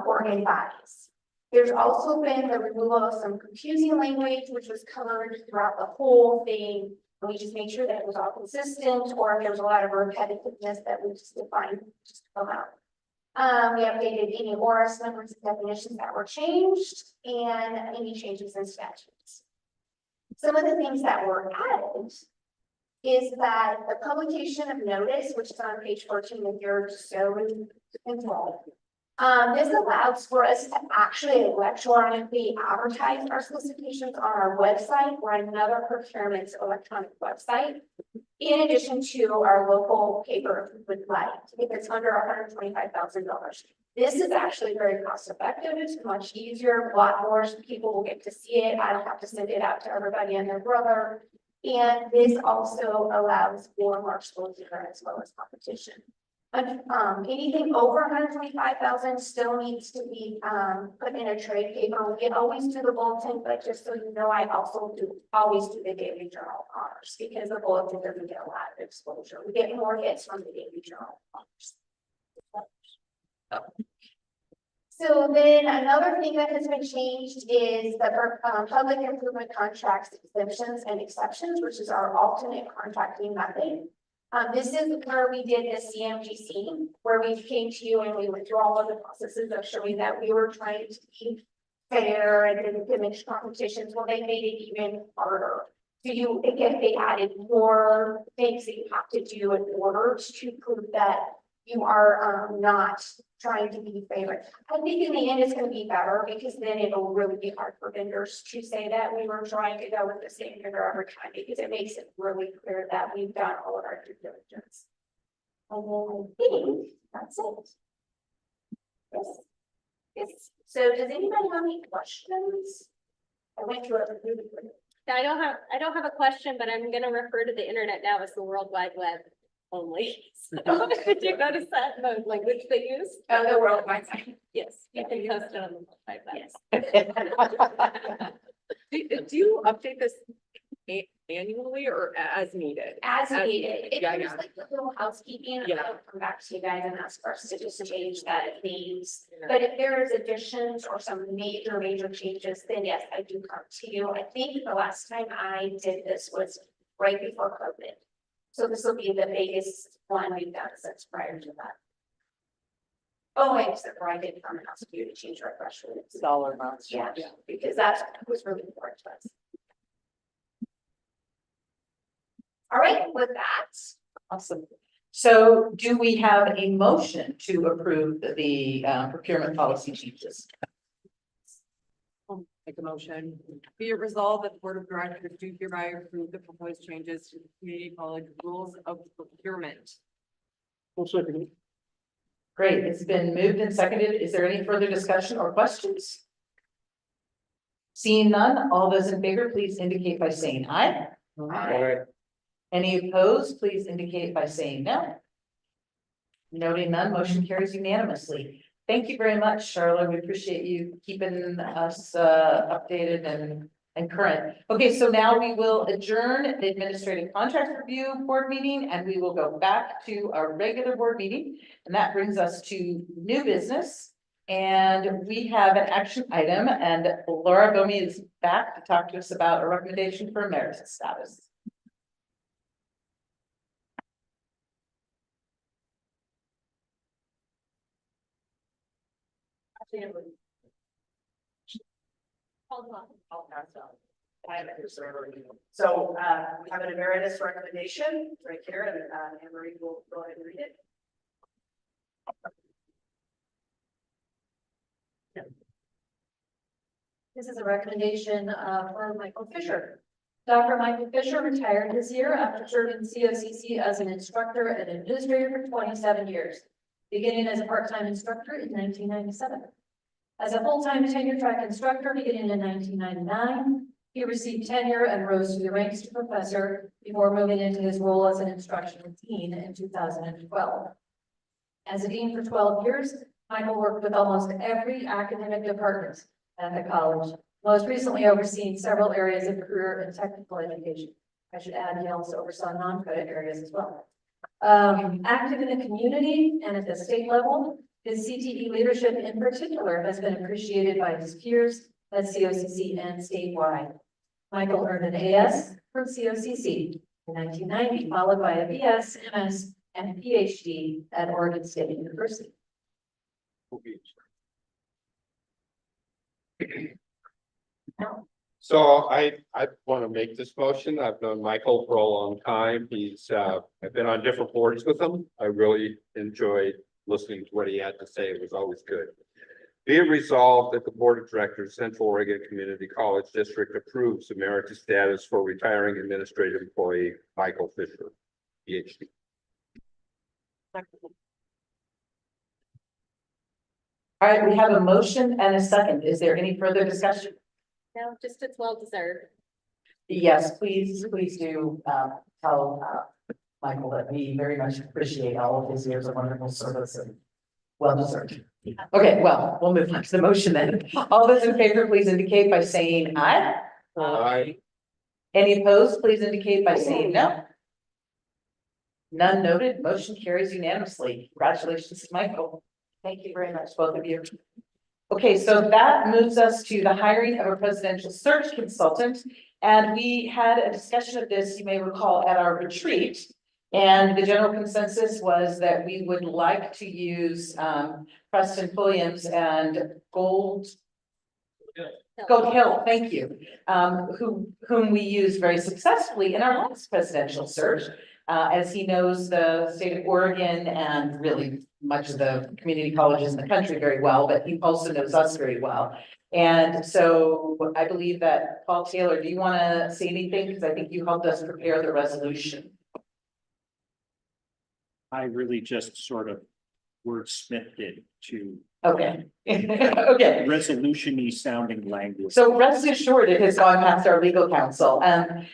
Oregon Bodies. There's also been the removal of some confusing language, which was covered throughout the whole thing. And we just made sure that it was all consistent, or if there was a lot of repetitiveness that we just defined, just come out. We updated any ORS numbers and definitions that were changed and any changes in statutes. Some of the things that were added is that the publication of notice, which is on page 14 if you're so involved. This allows for us to actually electronically advertise our solicitations on our website or another procurement's electronic website, in addition to our local paper if we would like, if it's under $125,000. This is actually very cost effective. It's much easier. A lot more people will get to see it. I don't have to send it out to everybody and their brother. And this also allows for more exposure as well as competition. Anything over 125,000 still needs to be put in a trade paper. We always do the bulletin, but just so you know, I also always do the Daily Journal of Commerce because the bulletin doesn't get a lot of exposure. We get more hits from the Daily Journal of Commerce. So then another thing that has been changed is the public improvement contracts exemptions and exceptions, which is our alternate contracting method. This is where we did the CMGC, where we came to you and we went through all of the processes of showing that we were trying to be fair and didn't diminish competitions. Well, they made it even harder. So again, they added more things that you have to do in order to prove that you are not trying to be favored. I think in the end, it's going to be better because then it'll really be hard for vendors to say that we were trying to go with the same vendor every time because it makes it really clear that we've done all of our due diligence. And then I think that's it. Yes. Yes. So does anybody have any questions? I went through it really quickly. I don't have a question, but I'm gonna refer to the internet now as the World Wide Web only. So could you go to that language they use? Oh, the World Wide Web. Yes, you can post it on the website. Yes. Do you update this annually or as needed? As needed. If Yeah, there's yeah. like a little housekeeping, Yeah. I'll come back to you guys and ask for us to just change that names. But if there is additions or some major changes, then yes, I do come to you. I think the last time I did this was right before COVID. So this will be the biggest one we've done since prior to that. Oh, wait, except for I did come and ask you to change our threshold. Dollar amounts. Yeah, because that was really important to us. All right, with that. Awesome. So do we have a motion to approve the procurement policy changes? Make a motion. Be it resolved that the Board of Directors do hereby approve the proposed changes to the community college rules of procurement. One second. Great, it's been moved and seconded. Is there any further discussion or questions? Seeing none, all those in favor, please indicate by saying aye. Any opposed, please indicate by saying no. Noting none, motion carries unanimously. Thank you very much, Charlotte. We appreciate you keeping us updated and current. Okay, so now we will adjourn the Administrative Contract Review Board meeting and we will go back to our regular board meeting. And that brings us to new business. And we have an action item, and Laura Bomi is back to talk to us about a recommendation for emeritus status. So, we have an emeritus recommendation right here, and, Anne Marie will go ahead and read it. This is a recommendation for Michael Fisher. Dr. Michael Fisher retired this year after serving COCC as an instructor and administrator for 27 years, beginning as a part-time instructor in 1997. As a full-time tenure track instructor beginning in 1999, he received tenure and rose through the ranks to professor before moving into his role as an instructional dean in 2012. As a dean for 12 years, Michael worked with almost every academic department at the college, most recently overseeing several areas of career and technical education. I should add, he also oversaw non-credit areas as well. Active in the community and at the state level, his CTE leadership in particular has been appreciated by his peers at COCC and statewide. Michael earned an AS from COCC in 1990, followed by a BS, MS, and a PhD at Oregon State University. So I want to make this motion. I've known Michael for a long time. I've been on different boards with him. I really enjoyed listening to what he had to say. It was always good. Be it resolved that the Board of Directors, Central Oregon Community College District approves emeritus status for retiring administrative employee Michael Fisher, PhD. All right, we have a motion and a second. Is there any further discussion? No, just it's well deserved. Yes, please do, tell, Michael that we very much appreciate all of his years of wonderful service and well deserved. Okay, well, we'll move on to the motion then. All those in favor, please indicate by saying aye. Aye. Any opposed, please indicate by saying no. None noted, motion carries unanimously. Congratulations, Michael. Thank you very much, both of you. Okay, so that moves us to the hiring of a presidential search consultant. And we had a discussion of this, you may recall, at our retreat. And the general consensus was that we would like to use Preston Williams and Gold Hill, thank you, whom we used very successfully in our last presidential search. As he knows the state of Oregon and really much of the community colleges in the country very well, but he also knows us very well. And so I believe that, Paul Taylor, do you want to say anything? Because I think you helped us prepare the resolution. I really just sort of wordsmithed it to Okay. Okay. resolution-y sounding language. So rest assured, it has gone past our legal counsel.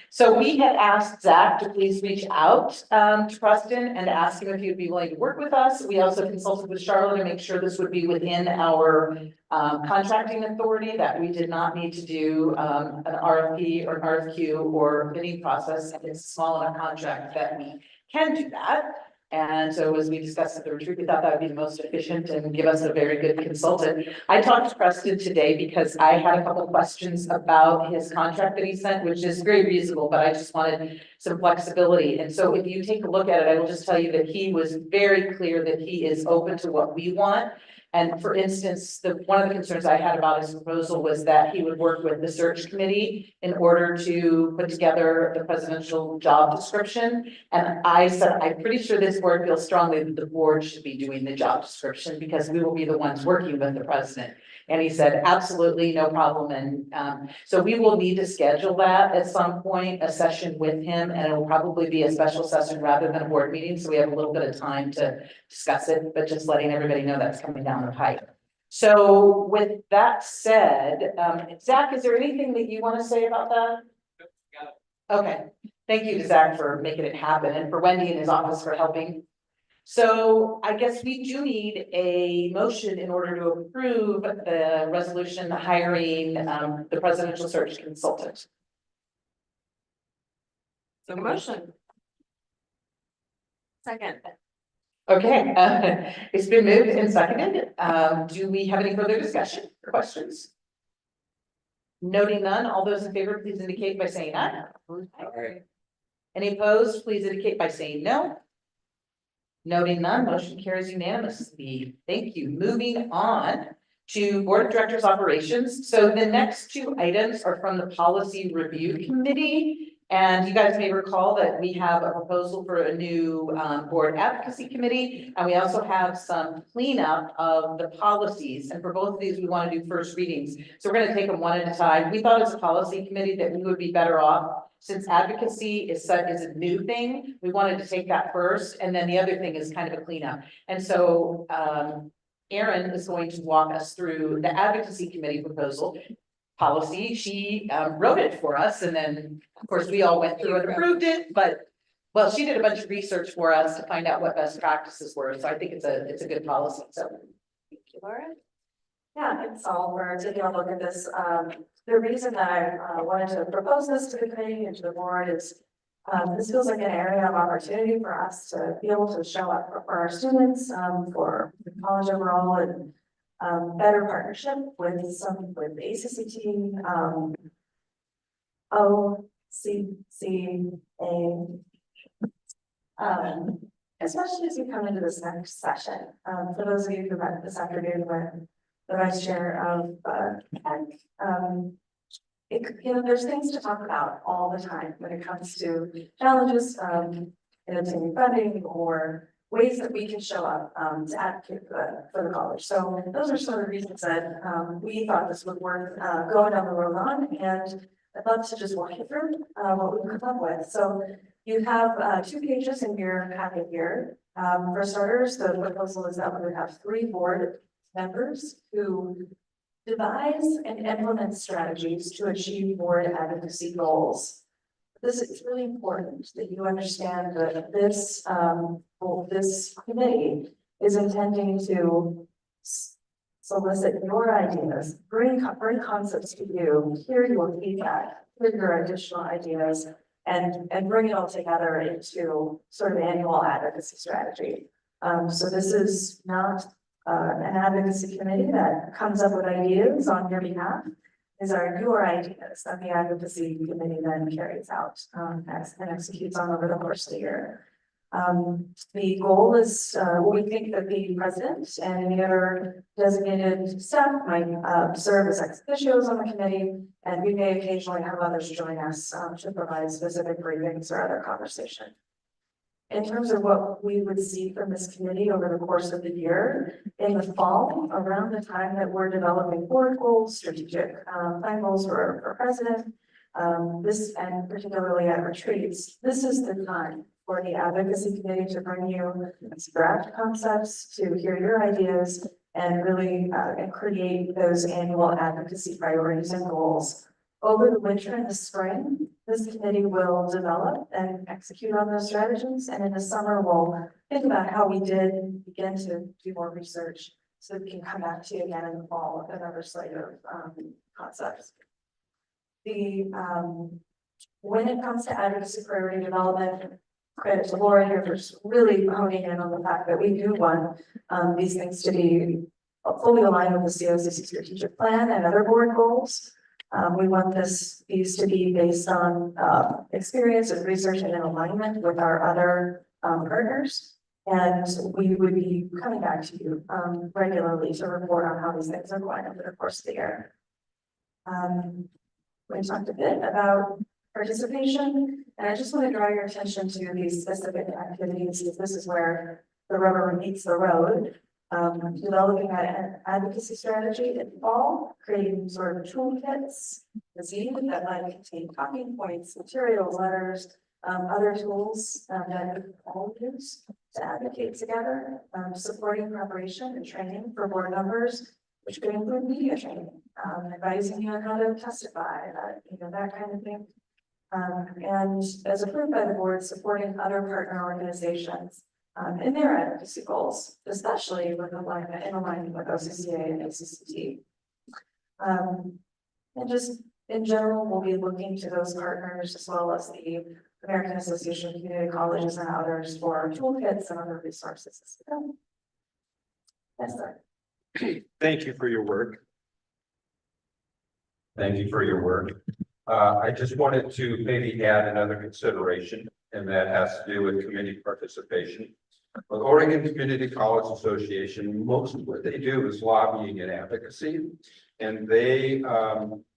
So we had asked Zach to please reach out to Preston and ask him if he'd be willing to work with us. We also consulted with Charlotte to make sure this would be within our contracting authority, that we did not need to do an RFP or an RFQ or bidding process. It's a small enough contract that we can do that. And so as we discussed at the retreat, we thought that would be the most efficient and give us a very good consultant. I talked to Preston today because I had a couple of questions about his contract that he sent, which is very reasonable, but I just wanted some flexibility. And so if you take a look at it, I will just tell you that he was very clear that he is open to what we want. And for instance, one of the concerns I had about his proposal was that he would work with the search committee in order to put together the presidential job description. And I said, I'm pretty sure this board feels strongly that the board should be doing the job description because we will be the ones working with the president. And he said, absolutely, no problem. And so we will need to schedule that at some point, a session with him, and it will probably be a special session rather than a board meeting. So we have a little bit of time to discuss it, but just letting everybody know that's coming down the pipe. So with that said, Zach, is there anything that you want to say about that? Okay, thank you to Zach for making it happen and for Wendy in his office for helping. So I guess we do need a motion in order to approve the resolution hiring the presidential search consultant. So motion. Second. Okay, it's been moved and seconded. Do we have any further discussion, or questions? Noting none, all those in favor, please indicate by saying aye. Any opposed, please indicate by saying no. Noting none, motion carries unanimously. Thank you. Moving on to Board of Directors Operations. So the next two items are from the Policy Review Committee. And you guys may recall that we have a proposal for a new Board Advocacy Committee. And we also have some cleanup of the policies. And for both of these, we want to do first readings. So we're going to take them one at a time. We thought as a policy committee that we would be better off, since advocacy is a new thing, we wanted to take that first, and then the other thing is kind of a cleanup. And so Erin is going to walk us through the advocacy committee proposal policy. She wrote it for us, and then, of course, we all went through and approved it, but well, she did a bunch of research for us to find out what best practices were. So I think it's a good policy. So Thank you, Laura. Yeah, it's all, we're taking a look at this. The reason that I wanted to propose this to the committee and to the board is this feels like an area of opportunity for us to be able to show up for our students, for the college overall, and better partnership with the ACCT, OCCA, especially as we come into this next session. For those of you who met this afternoon with the vice chair of there's things to talk about all the time when it comes to challenges in obtaining funding or ways that we can show up to advocate for the college. So those are some of the reasons that we thought this would worth going down the road on, and I'd love to just walk you through what we've come up with. So you have 2 pages in your packet here. For starters, the proposal is that we would have 3 board members who devise and implement strategies to achieve board advocacy goals. This is really important that you understand that this committee is intending to solicit your ideas, bring concepts to you, hear your feedback, hear your additional ideas, and bring it all together into sort of annual advocacy strategy. So this is not an advocacy committee that comes up with ideas on your behalf. These are your ideas that the advocacy committee then carries out and executes on over the course of the year. The goal is, we think that the president and any other designated staff might serve as ex officios on the committee, and we may occasionally have others join us to provide specific briefings or other conversation. In terms of what we would see from this committee over the course of the year, in the fall, around the time that we're developing board goals, strategic plan goals for president, this, and particularly at retreats, this is the time for the advocacy committee to bring you draft concepts, to hear your ideas, and really create those annual advocacy priorities and goals. Over the winter and the spring, this committee will develop and execute on those strategies, and in the summer, we'll think about how we did begin to do more research so that we can come back to you again in the fall with another slate of concepts. When it comes to advocacy priority development, credit to Laura here for really honing in on the fact that we do want these things to be fully aligned with the COCC strategic plan and other board goals. We want these to be based on experience and research and in alignment with our other partners. And we would be coming back to you regularly to report on how these things are going over the course of the year. We talked a bit about participation, and I just want to draw your attention to these specific activities, because this is where the rubber meets the road. Developing an advocacy strategy in the fall, creating sort of toolkits, that might contain talking points, materials, letters, other tools that we all use to advocate together, supporting preparation and training for board members, which could include media training, advising you on how to testify, that kind of thing. And as approved by the board, supporting other partner organizations in their advocacy goals, especially with alignment with OCCA and ACCT. And just in general, we'll be looking to those partners as well as the American Association of Community Colleges and others for toolkits and other resources. Yes, sir. Thank you for your work. Thank you for your work. I just wanted to maybe add another consideration, and that has to do with community participation. With Oregon Community College Association, most of what they do is lobbying and advocacy. And they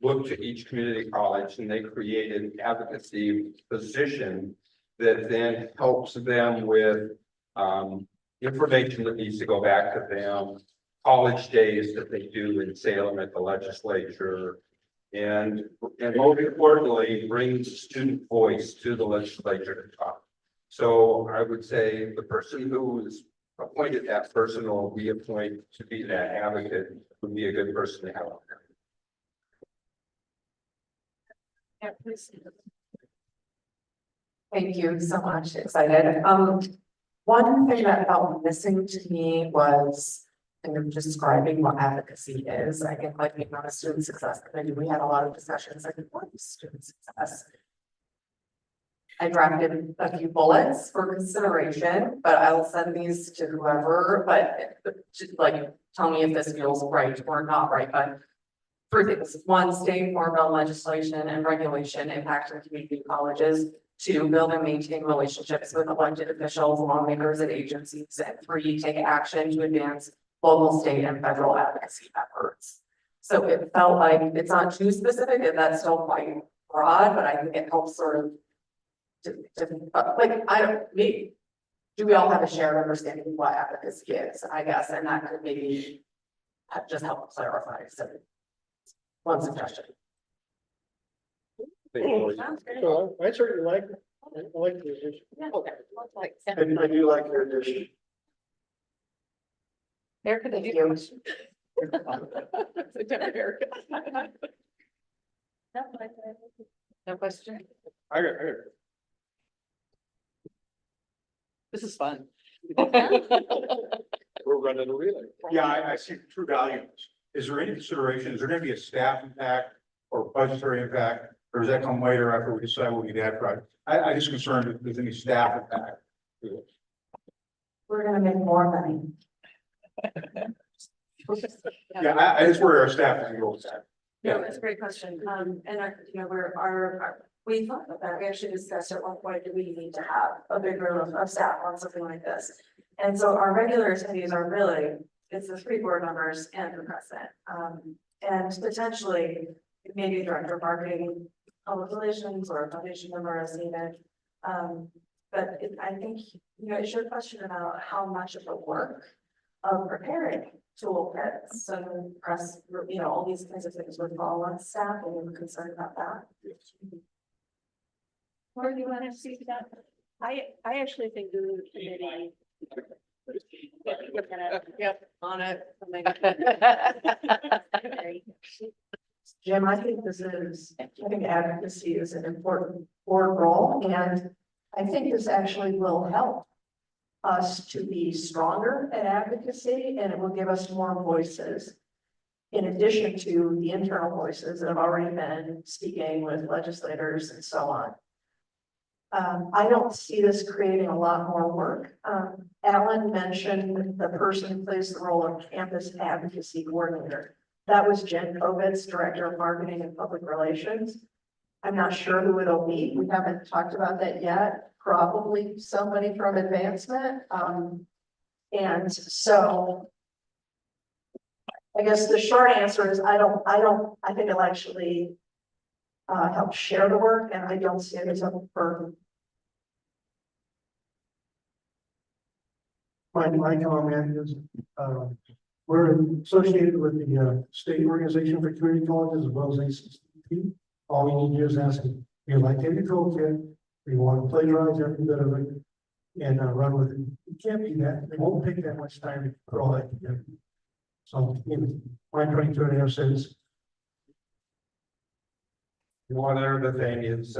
look to each community college and they create an advocacy position that then helps them with information that needs to go back to them, college days that they do in Salem at the legislature, and most importantly, brings student voice to the legislature to talk. So I would say the person who is appointed that person or reappoint to be that advocate would be a good person to have. Yeah, please. Thank you so much, excited. One thing that felt missing to me was kind of describing what advocacy is. I think like being on a student success committee, we had a lot of discussions like what is student success? I drafted a few bullets for consideration, but I'll send these to whoever, but just like, tell me if this feels right or not right, but 3 things. 1, state formula legislation and regulation impacting community colleges. 2, build and maintain relationships with elected officials, lawmakers, and agencies. And 3, take action to advance local, state, and federal advocacy efforts. So it felt like it's not too specific, and that's still quite broad, but I think it helps sort of do we all have a shared understanding of what advocacy is, I guess, and that could maybe just help clarify. So one suggestion. So I certainly like it. I like the addition. Okay. I do like your addition. Erica, did you? No question. I got. This is fun. We're running a relay. Yeah, I see true value. Is there any consideration, is there gonna be a staff impact or budgetary impact? Or does that come later after we decide what we need to add? I just concerned if there's any staff impact. We're gonna make more money. Yeah, I just where our staff is going at. Yeah, that's a great question. And we thought about that. We actually discussed at one point, do we need to have a big room of staff on something like this? And so our regular attendees are really, it's the 3 board members and the president. And potentially maybe director of marketing, public relations, or a foundation member as needed. I think, it's your question about how much of the work of preparing toolkits and press, all these kinds of things would fall on staff, and we're concerned about that. Or do you want to see that? I actually think the committee. Yep, on it. Jim, I think I think advocacy is an important board role, and I think this actually will help us to be stronger at advocacy, and it will give us more voices. In addition to the internal voices that have already been speaking with legislators and so on. I don't see this creating a lot more work. Alan mentioned the person who plays the role of campus advocacy coordinator. That was Jen Kovitz, Director of Marketing and Public Relations. I'm not sure who it'll be. We haven't talked about that yet. Probably somebody from advancement. And so I guess the short answer is I think it'll actually help share the work, and I don't see it as a burden. My comment is, we're associated with the state organization for community colleges as well as ACCP. All we need to do is ask them, we like any toolkit, we want to plagiarize every bit of it and run with it. You can't do that. It won't take that much time to put all that together. So, my 22.5 cents. One other thing is,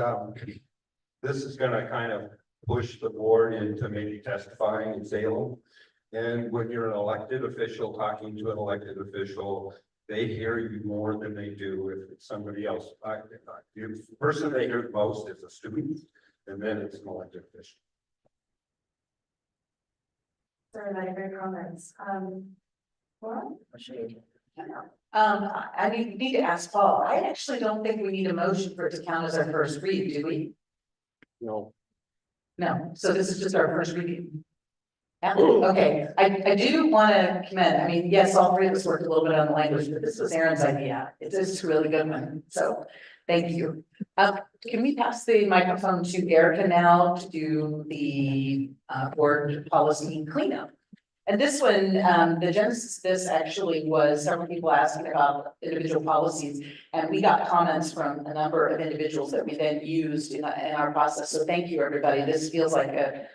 this is gonna kind of push the board into maybe testifying in Salem. And when you're an elected official talking to an elected official, they hear you more than they do if it's somebody else. The person they hear the most is a student. and then it's an elected official. Sorry, my great comments. Well, I need to ask Paul, I actually don't think we need a motion for it to count as our first read, do we? No. No, so this is just our first reading. Yeah, okay, I do wanna commend, I mean, yes, all three of us worked a little bit on the language, but this was Aaron's idea. It's just a really good one, so thank you. Can we pass the microphone to Erica now to do the board policy cleanup? And this one, the genesis of this actually was several people asking about individual policies. And we got comments from a number of individuals that we then used in our process. So thank you, everybody. This feels like a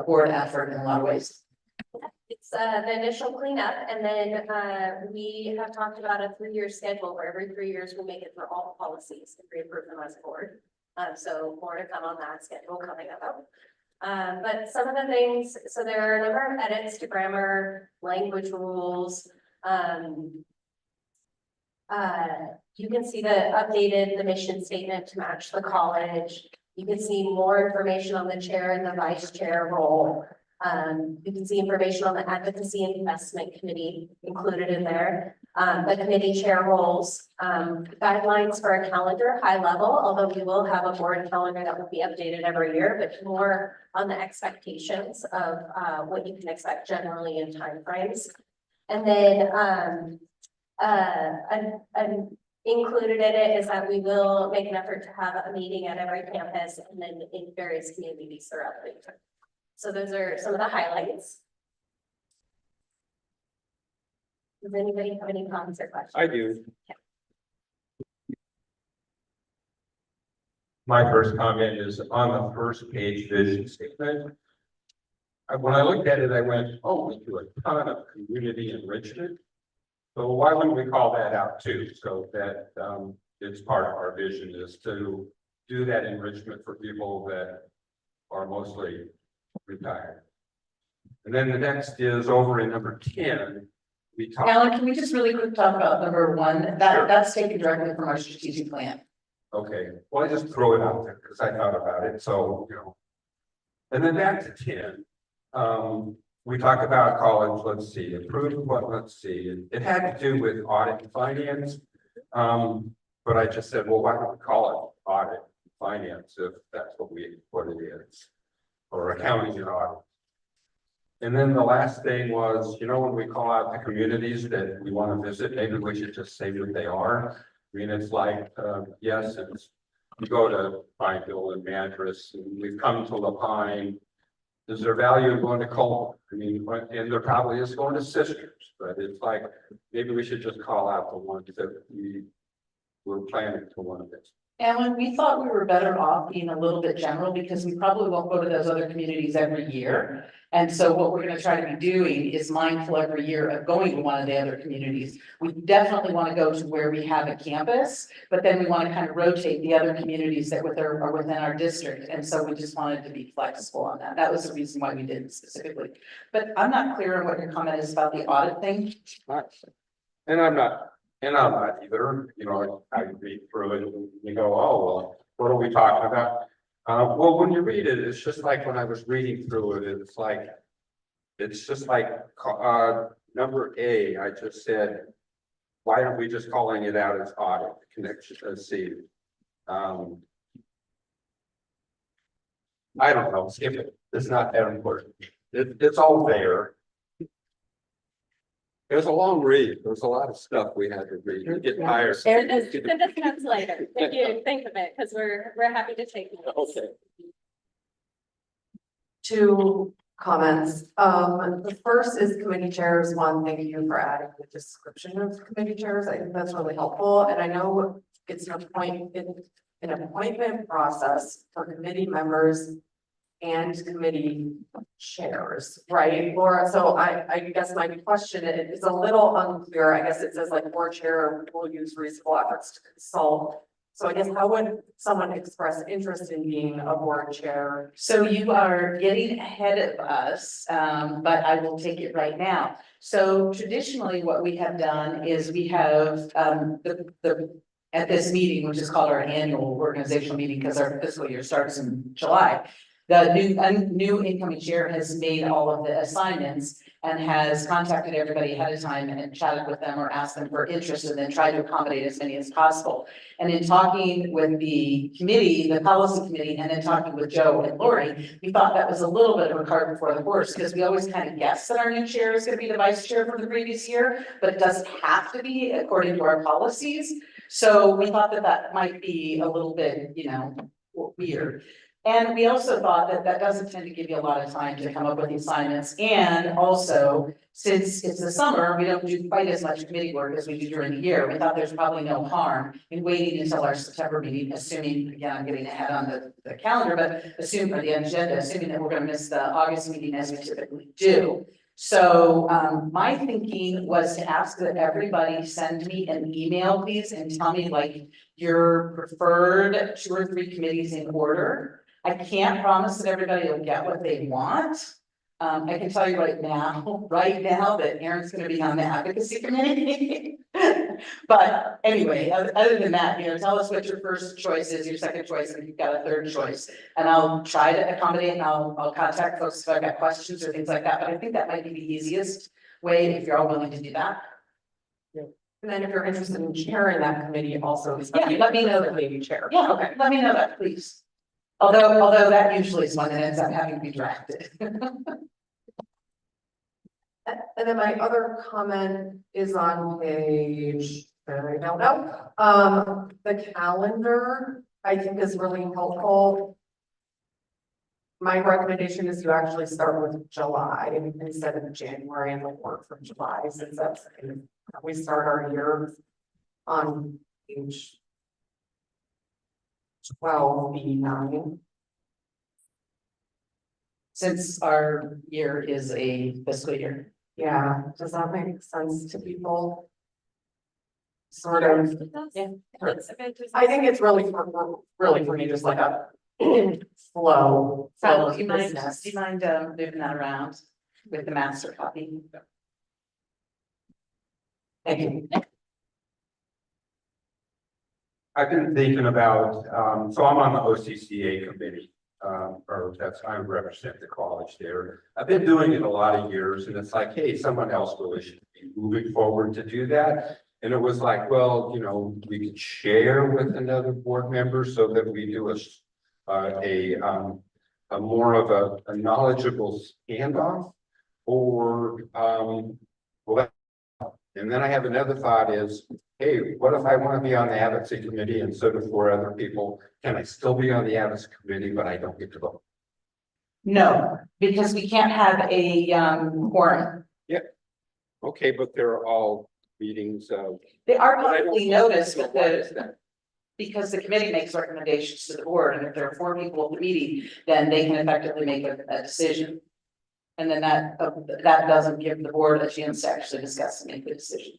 board effort in a lot of ways. It's the initial cleanup, and then we have talked about a 3-year schedule where every 3 years we'll make it for all the policies and reapprove them as a board. So more to come on that schedule coming up. But some of the things, so there are a number of edits to grammar, language rules. You can see the mission statement to match the college. You can see more information on the chair and the vice chair role. You can see information on the advocacy and investment committee included in there. The committee chair roles, guidelines for a calendar, high level, although we will have a board calendar that will be updated every year, but more on the expectations of what you can expect generally in timeframes. And then included in it is that we will make an effort to have a meeting at every campus and then in various communities throughout the year. So those are some of the highlights. Does anybody have any comments or questions? I do. My first comment is on the first page vision statement. When I looked at it, I went, oh, we do a ton of community enrichment. So why wouldn't we call that out too? So that it's part of our vision is to do that enrichment for people that are mostly retired. And then the next is over in number 10. We talk. Alan, can we just really quick talk about number 1? Sure. That's taken directly from our strategic plan. Okay, well, I just throw it out there because I thought about it, so, you know. And then back to 10, we talked about college, let's see, approved what, let's see, it had to do with audit and finance. But I just said, well, why don't we call it audit and finance if that's what it is, or accounting and audit. And then the last thing was, you know, when we call out the communities that we want to visit, maybe we should just say what they are. I mean, it's like, yes, it's, you go to Pineville and Madras, and we've come to La Pine. Is there value in going to Colma? I mean, and there probably is going to Sisters, but it's like, maybe we should just call out the ones that we're planning to want to visit. Alan, we thought we were better off being a little bit general because we probably won't go to those other communities every year. And so what we're going to try to be doing is mindful every year of going to one of the other communities. We definitely want to go to where we have a campus, but then we want to kind of rotate the other communities that are within our district. And so we just wanted to be flexible on that. That was the reason why we did it specifically. But I'm not clear on what your comment is about the audit thing. And I'm not either, you know, I read through it and you go, oh, well, what are we talking about? Well, when you read it, it's just like when I was reading through it, it's just like, number A, I just said, why aren't we just calling it out as audit connection? Let's see. I don't know, skip it. It's not that important. It's all there. It was a long read. There was a lot of stuff we had to read. You get tired. Send us notes later, if you think of it, because we're happy to take notes. Okay. 2 comments. The first is committee chairs. One, thank you for adding the description of committee chairs. I think that's really helpful. And I know it's an appointment process for committee members and committee chairs, right, Laura? So I guess my question is a little unclear. I guess it says like board chair will use reasonable efforts to consult. So I guess how would someone express interest in being a board chair? So you are getting ahead of us, but I will take it right now. So traditionally, what we have done is we have the at this meeting, which is called our annual organizational meeting, because our fiscal year starts in July. The new incoming chair has made all of the assignments and has contacted everybody ahead of time and chatted with them or asked them for interest and then tried to accommodate as many as possible. And in talking with the committee, the policy committee, and then talking with Joe and Lori, we thought that was a little bit of a cart before the horse, because we always kind of guess that our new chair is gonna be the vice chair from the previous year, but it doesn't have to be according to our policies. So we thought that that might be a little bit, weird. And we also thought that that doesn't tend to give you a lot of time to come up with the assignments. And also, since it's the summer, we don't do quite as much committee work as we do during the year. We thought there's probably no harm in waiting until our September meeting, assuming, again, I'm getting ahead on the calendar, but assuming, or the agenda, assuming that we're gonna miss the August meeting as we typically do. So, my thinking was to ask that everybody send me an email, please, and tell me like your preferred 2 or 3 committees in order. I can't promise that everybody will get what they want. I can tell you right now that Erin's gonna be on the advocacy committee. But anyway, other than that, tell us what your first choice is, your second choice, and if you've got a third choice. And I'll try to accommodate, and I'll contact folks if I've got questions or things like that, but I think that might be the easiest way if you're all willing to do that. And then if you're interested in chairing that committee also. Yeah, let me know that. Maybe chair. Yeah, okay, let me know that, please. Although that usually is one that ends up having to be drafted. And then my other comment is on page, I don't know, the calendar, I think is really helpful. My recommendation is you actually start with July instead of January and like work from July, since that's, we start our year on page 12B9. Since our year is a fiscal year. Yeah, does that make sense to people? Sort of. Yeah. I think it's really for me, just like a flow. So do you mind, business. moving that around with the master copy? Thank you. I've been thinking about, so I'm on the OCCA committee, I represent the college there. I've been doing it a lot of years, and it's like, hey, someone else really should be moving forward to do that. And it was like, well, we could share with another board member so that we do a more of a knowledgeable standoff, or and then I have another thought is, hey, what if I want to be on the advocacy committee and so do 4 other people? Can I still be on the advocacy committee, but I don't get to vote? No, because we can't have a quorum. Okay, but they're all meetings of. They are But I don't publicly know. noticed, So but why is that? because the committee makes recommendations to the board, and if there are 4 people at the meeting, then they can effectively make a decision. And then that doesn't give the board a chance to actually discuss and make the decision.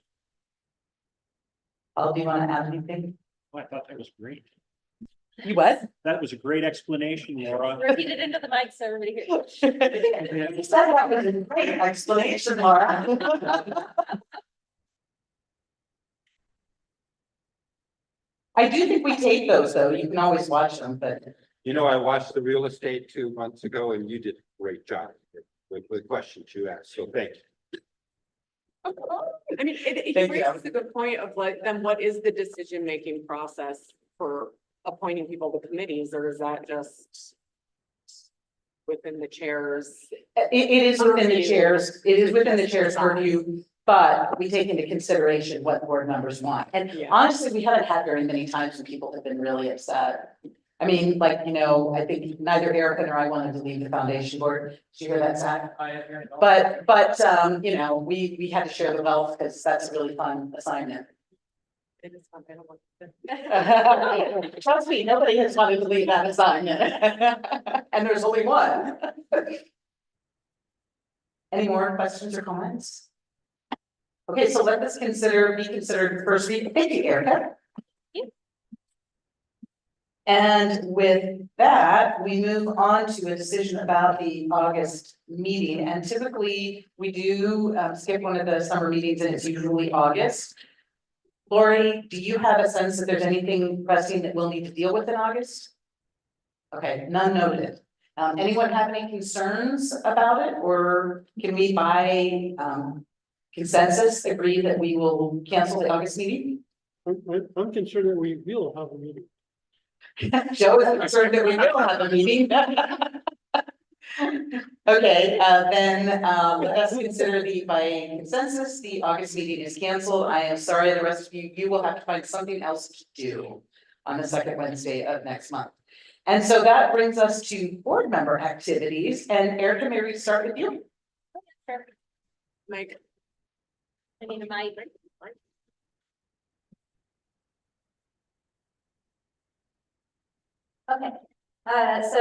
Do you want to add anything? Oh, I thought that was great. You what? That was a great explanation, Laura. Repeat it into the mic so everybody hears. You said that was a great explanation, Laura. I do think we tape those, though. You can always watch them, but. I watched the real estate 2 months ago, and you did a great job with the questions you asked, so thank you. I mean, he Thank raises you. a good point of like, then what is the decision-making process for appointing people to committees, or is that just within the chairs? It is within the chair's purview, but we take into consideration what board members want. And Yeah. honestly, we haven't had very many times when people have been really upset. I mean, like, I think neither Erica nor I wanted to leave the foundation board. Did you hear that, Zach? But, we had to share the wealth because that's a really fun assignment. It is fun, I don't want to. Trust me, nobody has wanted to leave that assignment. And there's only one. Any more questions or comments? Okay, so let this be considered first read. Thank you, Erica. And with that, we move on to a decision about the August meeting. And typically, we do skip one of the summer meetings, and it's usually August. Lori, do you have a sense that there's anything pressing that we'll need to deal with in August? Okay, none noted. Anyone have any concerns about it, or can we by consensus agree that we will cancel the August meeting? I'm concerned that we will have a meeting. Joe is concerned that we will have a meeting. Okay, then let us consider by consensus, the August meeting is canceled. I am sorry, the rest of you will have to find something else to do on the second Wednesday of next month. And so that brings us to board member activities, and Erica, may we start with you? Mike. I need a mic. Okay, so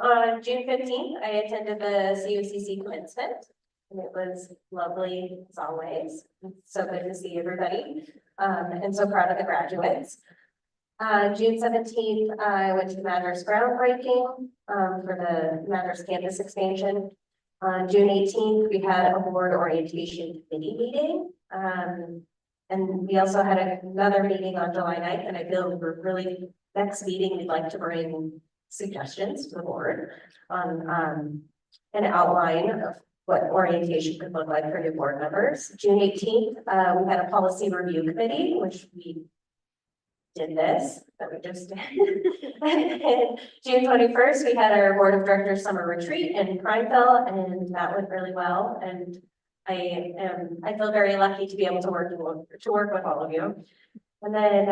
on June 15th, I attended the COCC commencement. And it was lovely as always. It's so good to see everybody. And so proud of the graduates. June 17th, I went to the Madras groundbreaking for the Madras campus expansion. On June 18th, we had a board orientation committee meeting. And we also had another meeting on July 9th, and I feel we're really, next meeting, we'd like to bring suggestions to the board on an outline of what orientation could look like for new board members. June 18th, we had a policy review committee, which we did this, that we just did. And then June 21st, we had our board of directors summer retreat in Prineville, and that went really well. And I feel very lucky to be able to work with all of you. And then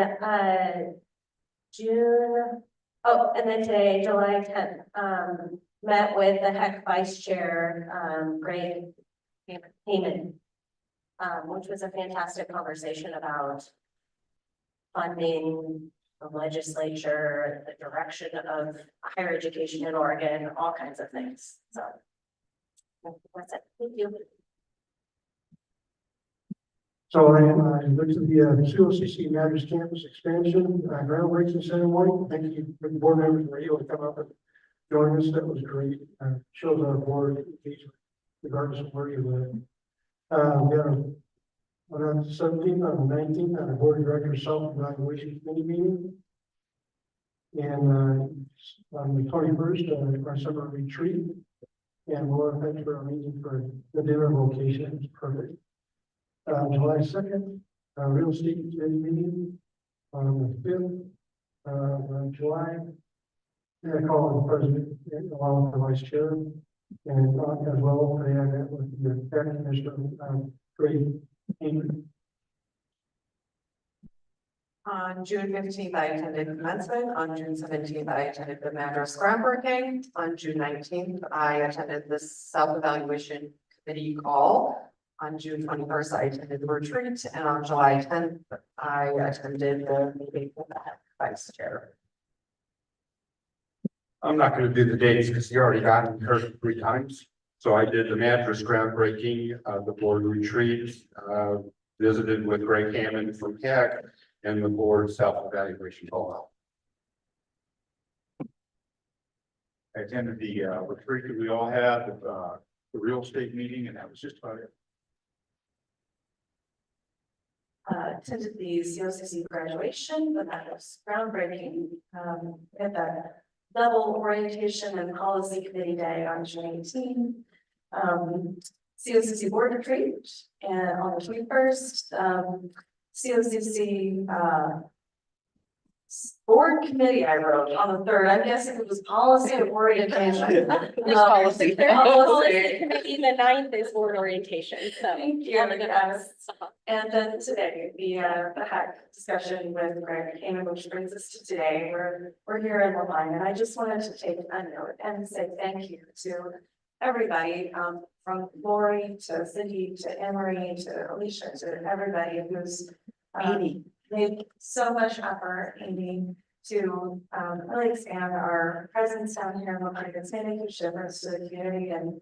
and then today, July 10th, met with the HEC Vice Chair, Greg Heyman, which was a fantastic conversation about funding, the legislature, the direction of higher education in Oregon, all kinds of things. So that's it. Thank you. So I looked at the COCC Madras campus expansion, groundbreaking ceremony. Thank you for the board members who were able to come up and join us. That was great. Shows our board engagement regardless of where you live. We had on the 17th, on the 19th, on the board of directors self-evaluation committee meeting. And on the 21st, our summer retreat. And Laura, thanks for arranging for the dinner location. It was perfect. July 2nd, real estate committee meeting. On the 5th of July. And I called the president along with the vice chair. And as well, I had that with the Commissioner, Greg Heyman. On June 15th, I attended commencement. On June 17th, I attended the Madras groundbreaking. On June 19th, I attended the self-evaluation committee call. On June 21st, I attended the retreat, and on July 10th, I attended the meeting with the vice chair. I'm not gonna do the dates because you already got it heard 3 times. So I did the Madras groundbreaking, the board retreat, visited with Greg Hammond from HEC, and the board self-evaluation call. I attended the retreat that we all had, the real estate meeting, and that was just about it. Attended the COCC graduation, but that was groundbreaking. At the double orientation and policy committee day on June 18th. COCC board retreat, and on the 21st, COCC board committee I wrote on the 3rd. I'm guessing it was policy and orientation. Policy. Policy committee, the 9th is board orientation, so. Thank you, yes. And then today, the HEC discussion with Greg Heyman, which brings us to today. We're here in Lamine, and I just wanted to take a note and say thank you to everybody, from Lori to Cindy to Emery to Alicia to everybody who's made so much effort, Amy, to really expand our presence down here in Lamine. It's made a huge difference to the community, and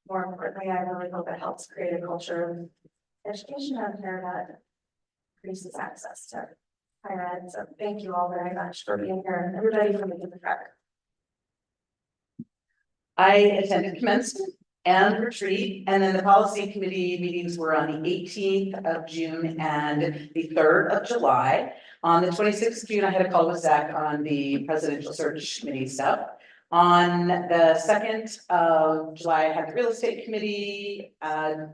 more importantly, I really hope it helps create a culture of education out here that increases access to higher ed. So thank you all very much for being here, everybody from the Give Track. I attended commencement. and retreat. And then the policy committee meetings were on the 18th of June and the 3rd of July. On the 26th of June, I had a call with Zach on the presidential search committee stuff. On the 2nd of July, I had the real estate committee.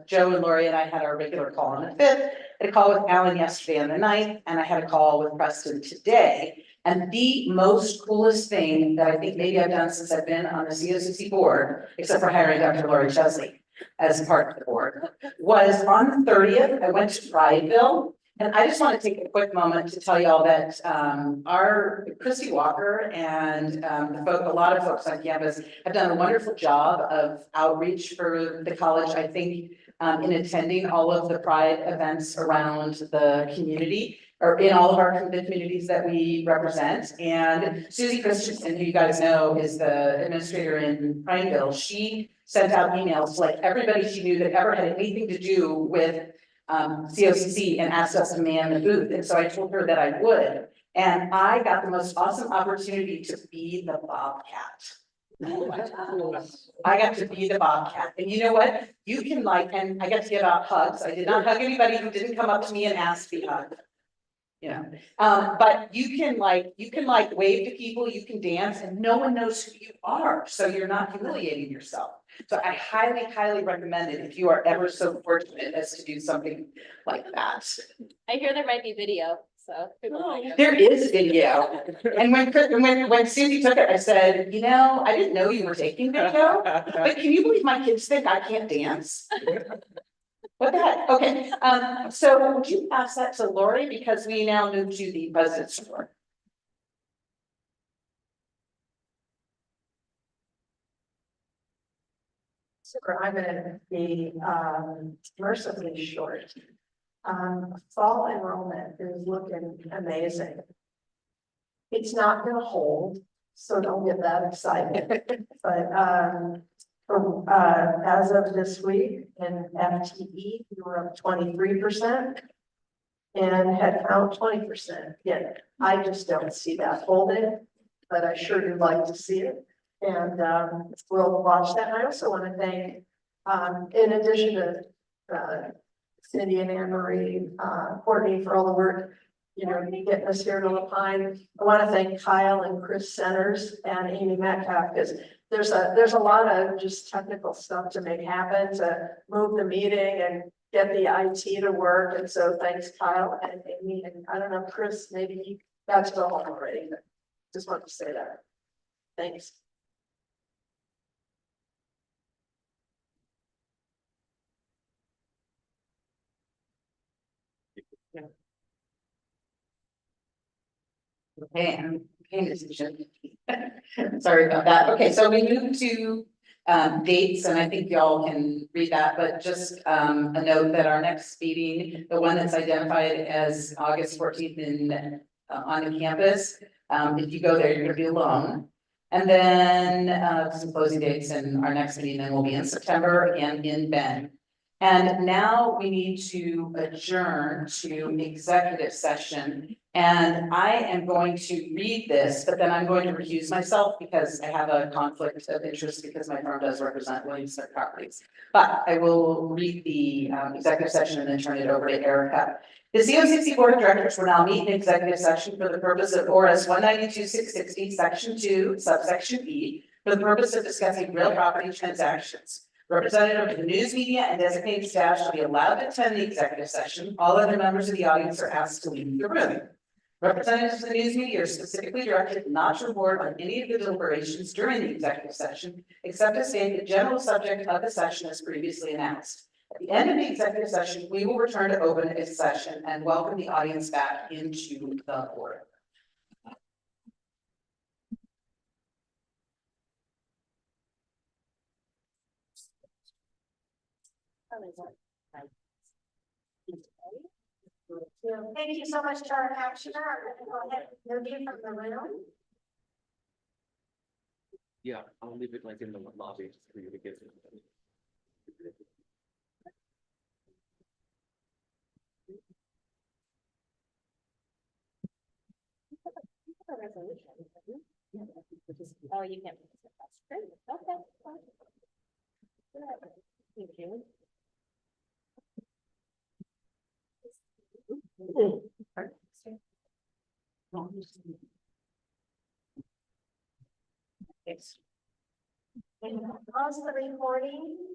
Joe and Lori and I had our regular call on the 5th. I had a call with Alan yesterday on the 9th, and I had a call with Preston today. And the most coolest thing that I think maybe I've done since I've been on the COCC board, except for hiring Dr. Lori Chesley as part of the board, was on the 30th, I went to Prideville. And I just want to take a quick moment to tell y'all that our Christy Walker and a lot of folks on campus have done a wonderful job of outreach for the college, I think, in attending all of the Pride events around the community, or in all of our communities that we represent. And Susie Christensen, who you guys know is the administrator in Prineville, she sent out emails to like everybody she knew that ever had anything to do with COCC and asked us to man the booth. And so I told her that I would. And I got the most awesome opportunity to be the Bobcat. I got to be the Bobcat. And you know what? You can and I got to give out hugs. I did not hug anybody who didn't come up to me and ask to be hugged. You know, but you can wave to people, you can dance, and no one knows who you are. So you're not humiliating yourself. So I highly, highly recommend it if you are ever so fortunate as to do something like that. I hear there might be video, so. There is video. And when Susie took it, I said, you know, I didn't know you were taking video, but can you believe my kids think I can't dance? What the heck? Okay, so would you pass that to Lori because we now move to the president's report. Super, I'm gonna be mercifully short. Fall enrollment is looking amazing. It's not gonna hold, so don't get that excited. But as of this week in FTE, we were up 23%. And headcount 20%. Yeah, I just don't see that holding, but I sure do like to see it. And we'll watch that. And I also want to thank, in addition to Cindy and Anne Marie, Courtney for all the work, you know, getting us here to La Pine. I want to thank Kyle and Chris Centers and Amy Metcalf because there's a lot of just technical stuff to make happen to move the meeting and get the IT to work. And so thanks Kyle and Amy. And I don't know, Chris, maybe you got to go home already, but just wanted to say that. Thanks. Okay, I'm paying attention. Sorry about that. Okay, so we move to dates, and I think y'all can read that, but just a note that our next meeting, the one that's identified as August 14th in on the campus, if you go there, you're gonna be alone. And then some closing dates, and our next meeting then will be in September and in Bend. And now we need to adjourn to executive session. And I am going to read this, but then I'm going to recuse myself because I have a conflict of interest because my firm does represent Williamsburg Properties. But I will read the executive session and then turn it over to Erica. The COCC Board of Directors will now meet in executive session for the purpose of ORS 192-660, Section 2, subsection E, for the purpose of discussing real property transactions. Representative of the news media and designated staff shall be allowed to attend the executive session. All other members of the audience are asked to leave the room. Representatives of the news media are specifically directed not to report on any of the deliberations during the executive session, except to state the general subject of the session as previously announced. At the end of the executive session, we will return to open its session and welcome the audience back into the board. Thank you so much to our captioner. I'm gonna go ahead and move you from the room. Yeah, I'll leave it like in the lobby for you to get it. Oh, you can't. Okay. Thank you. And pause the recording.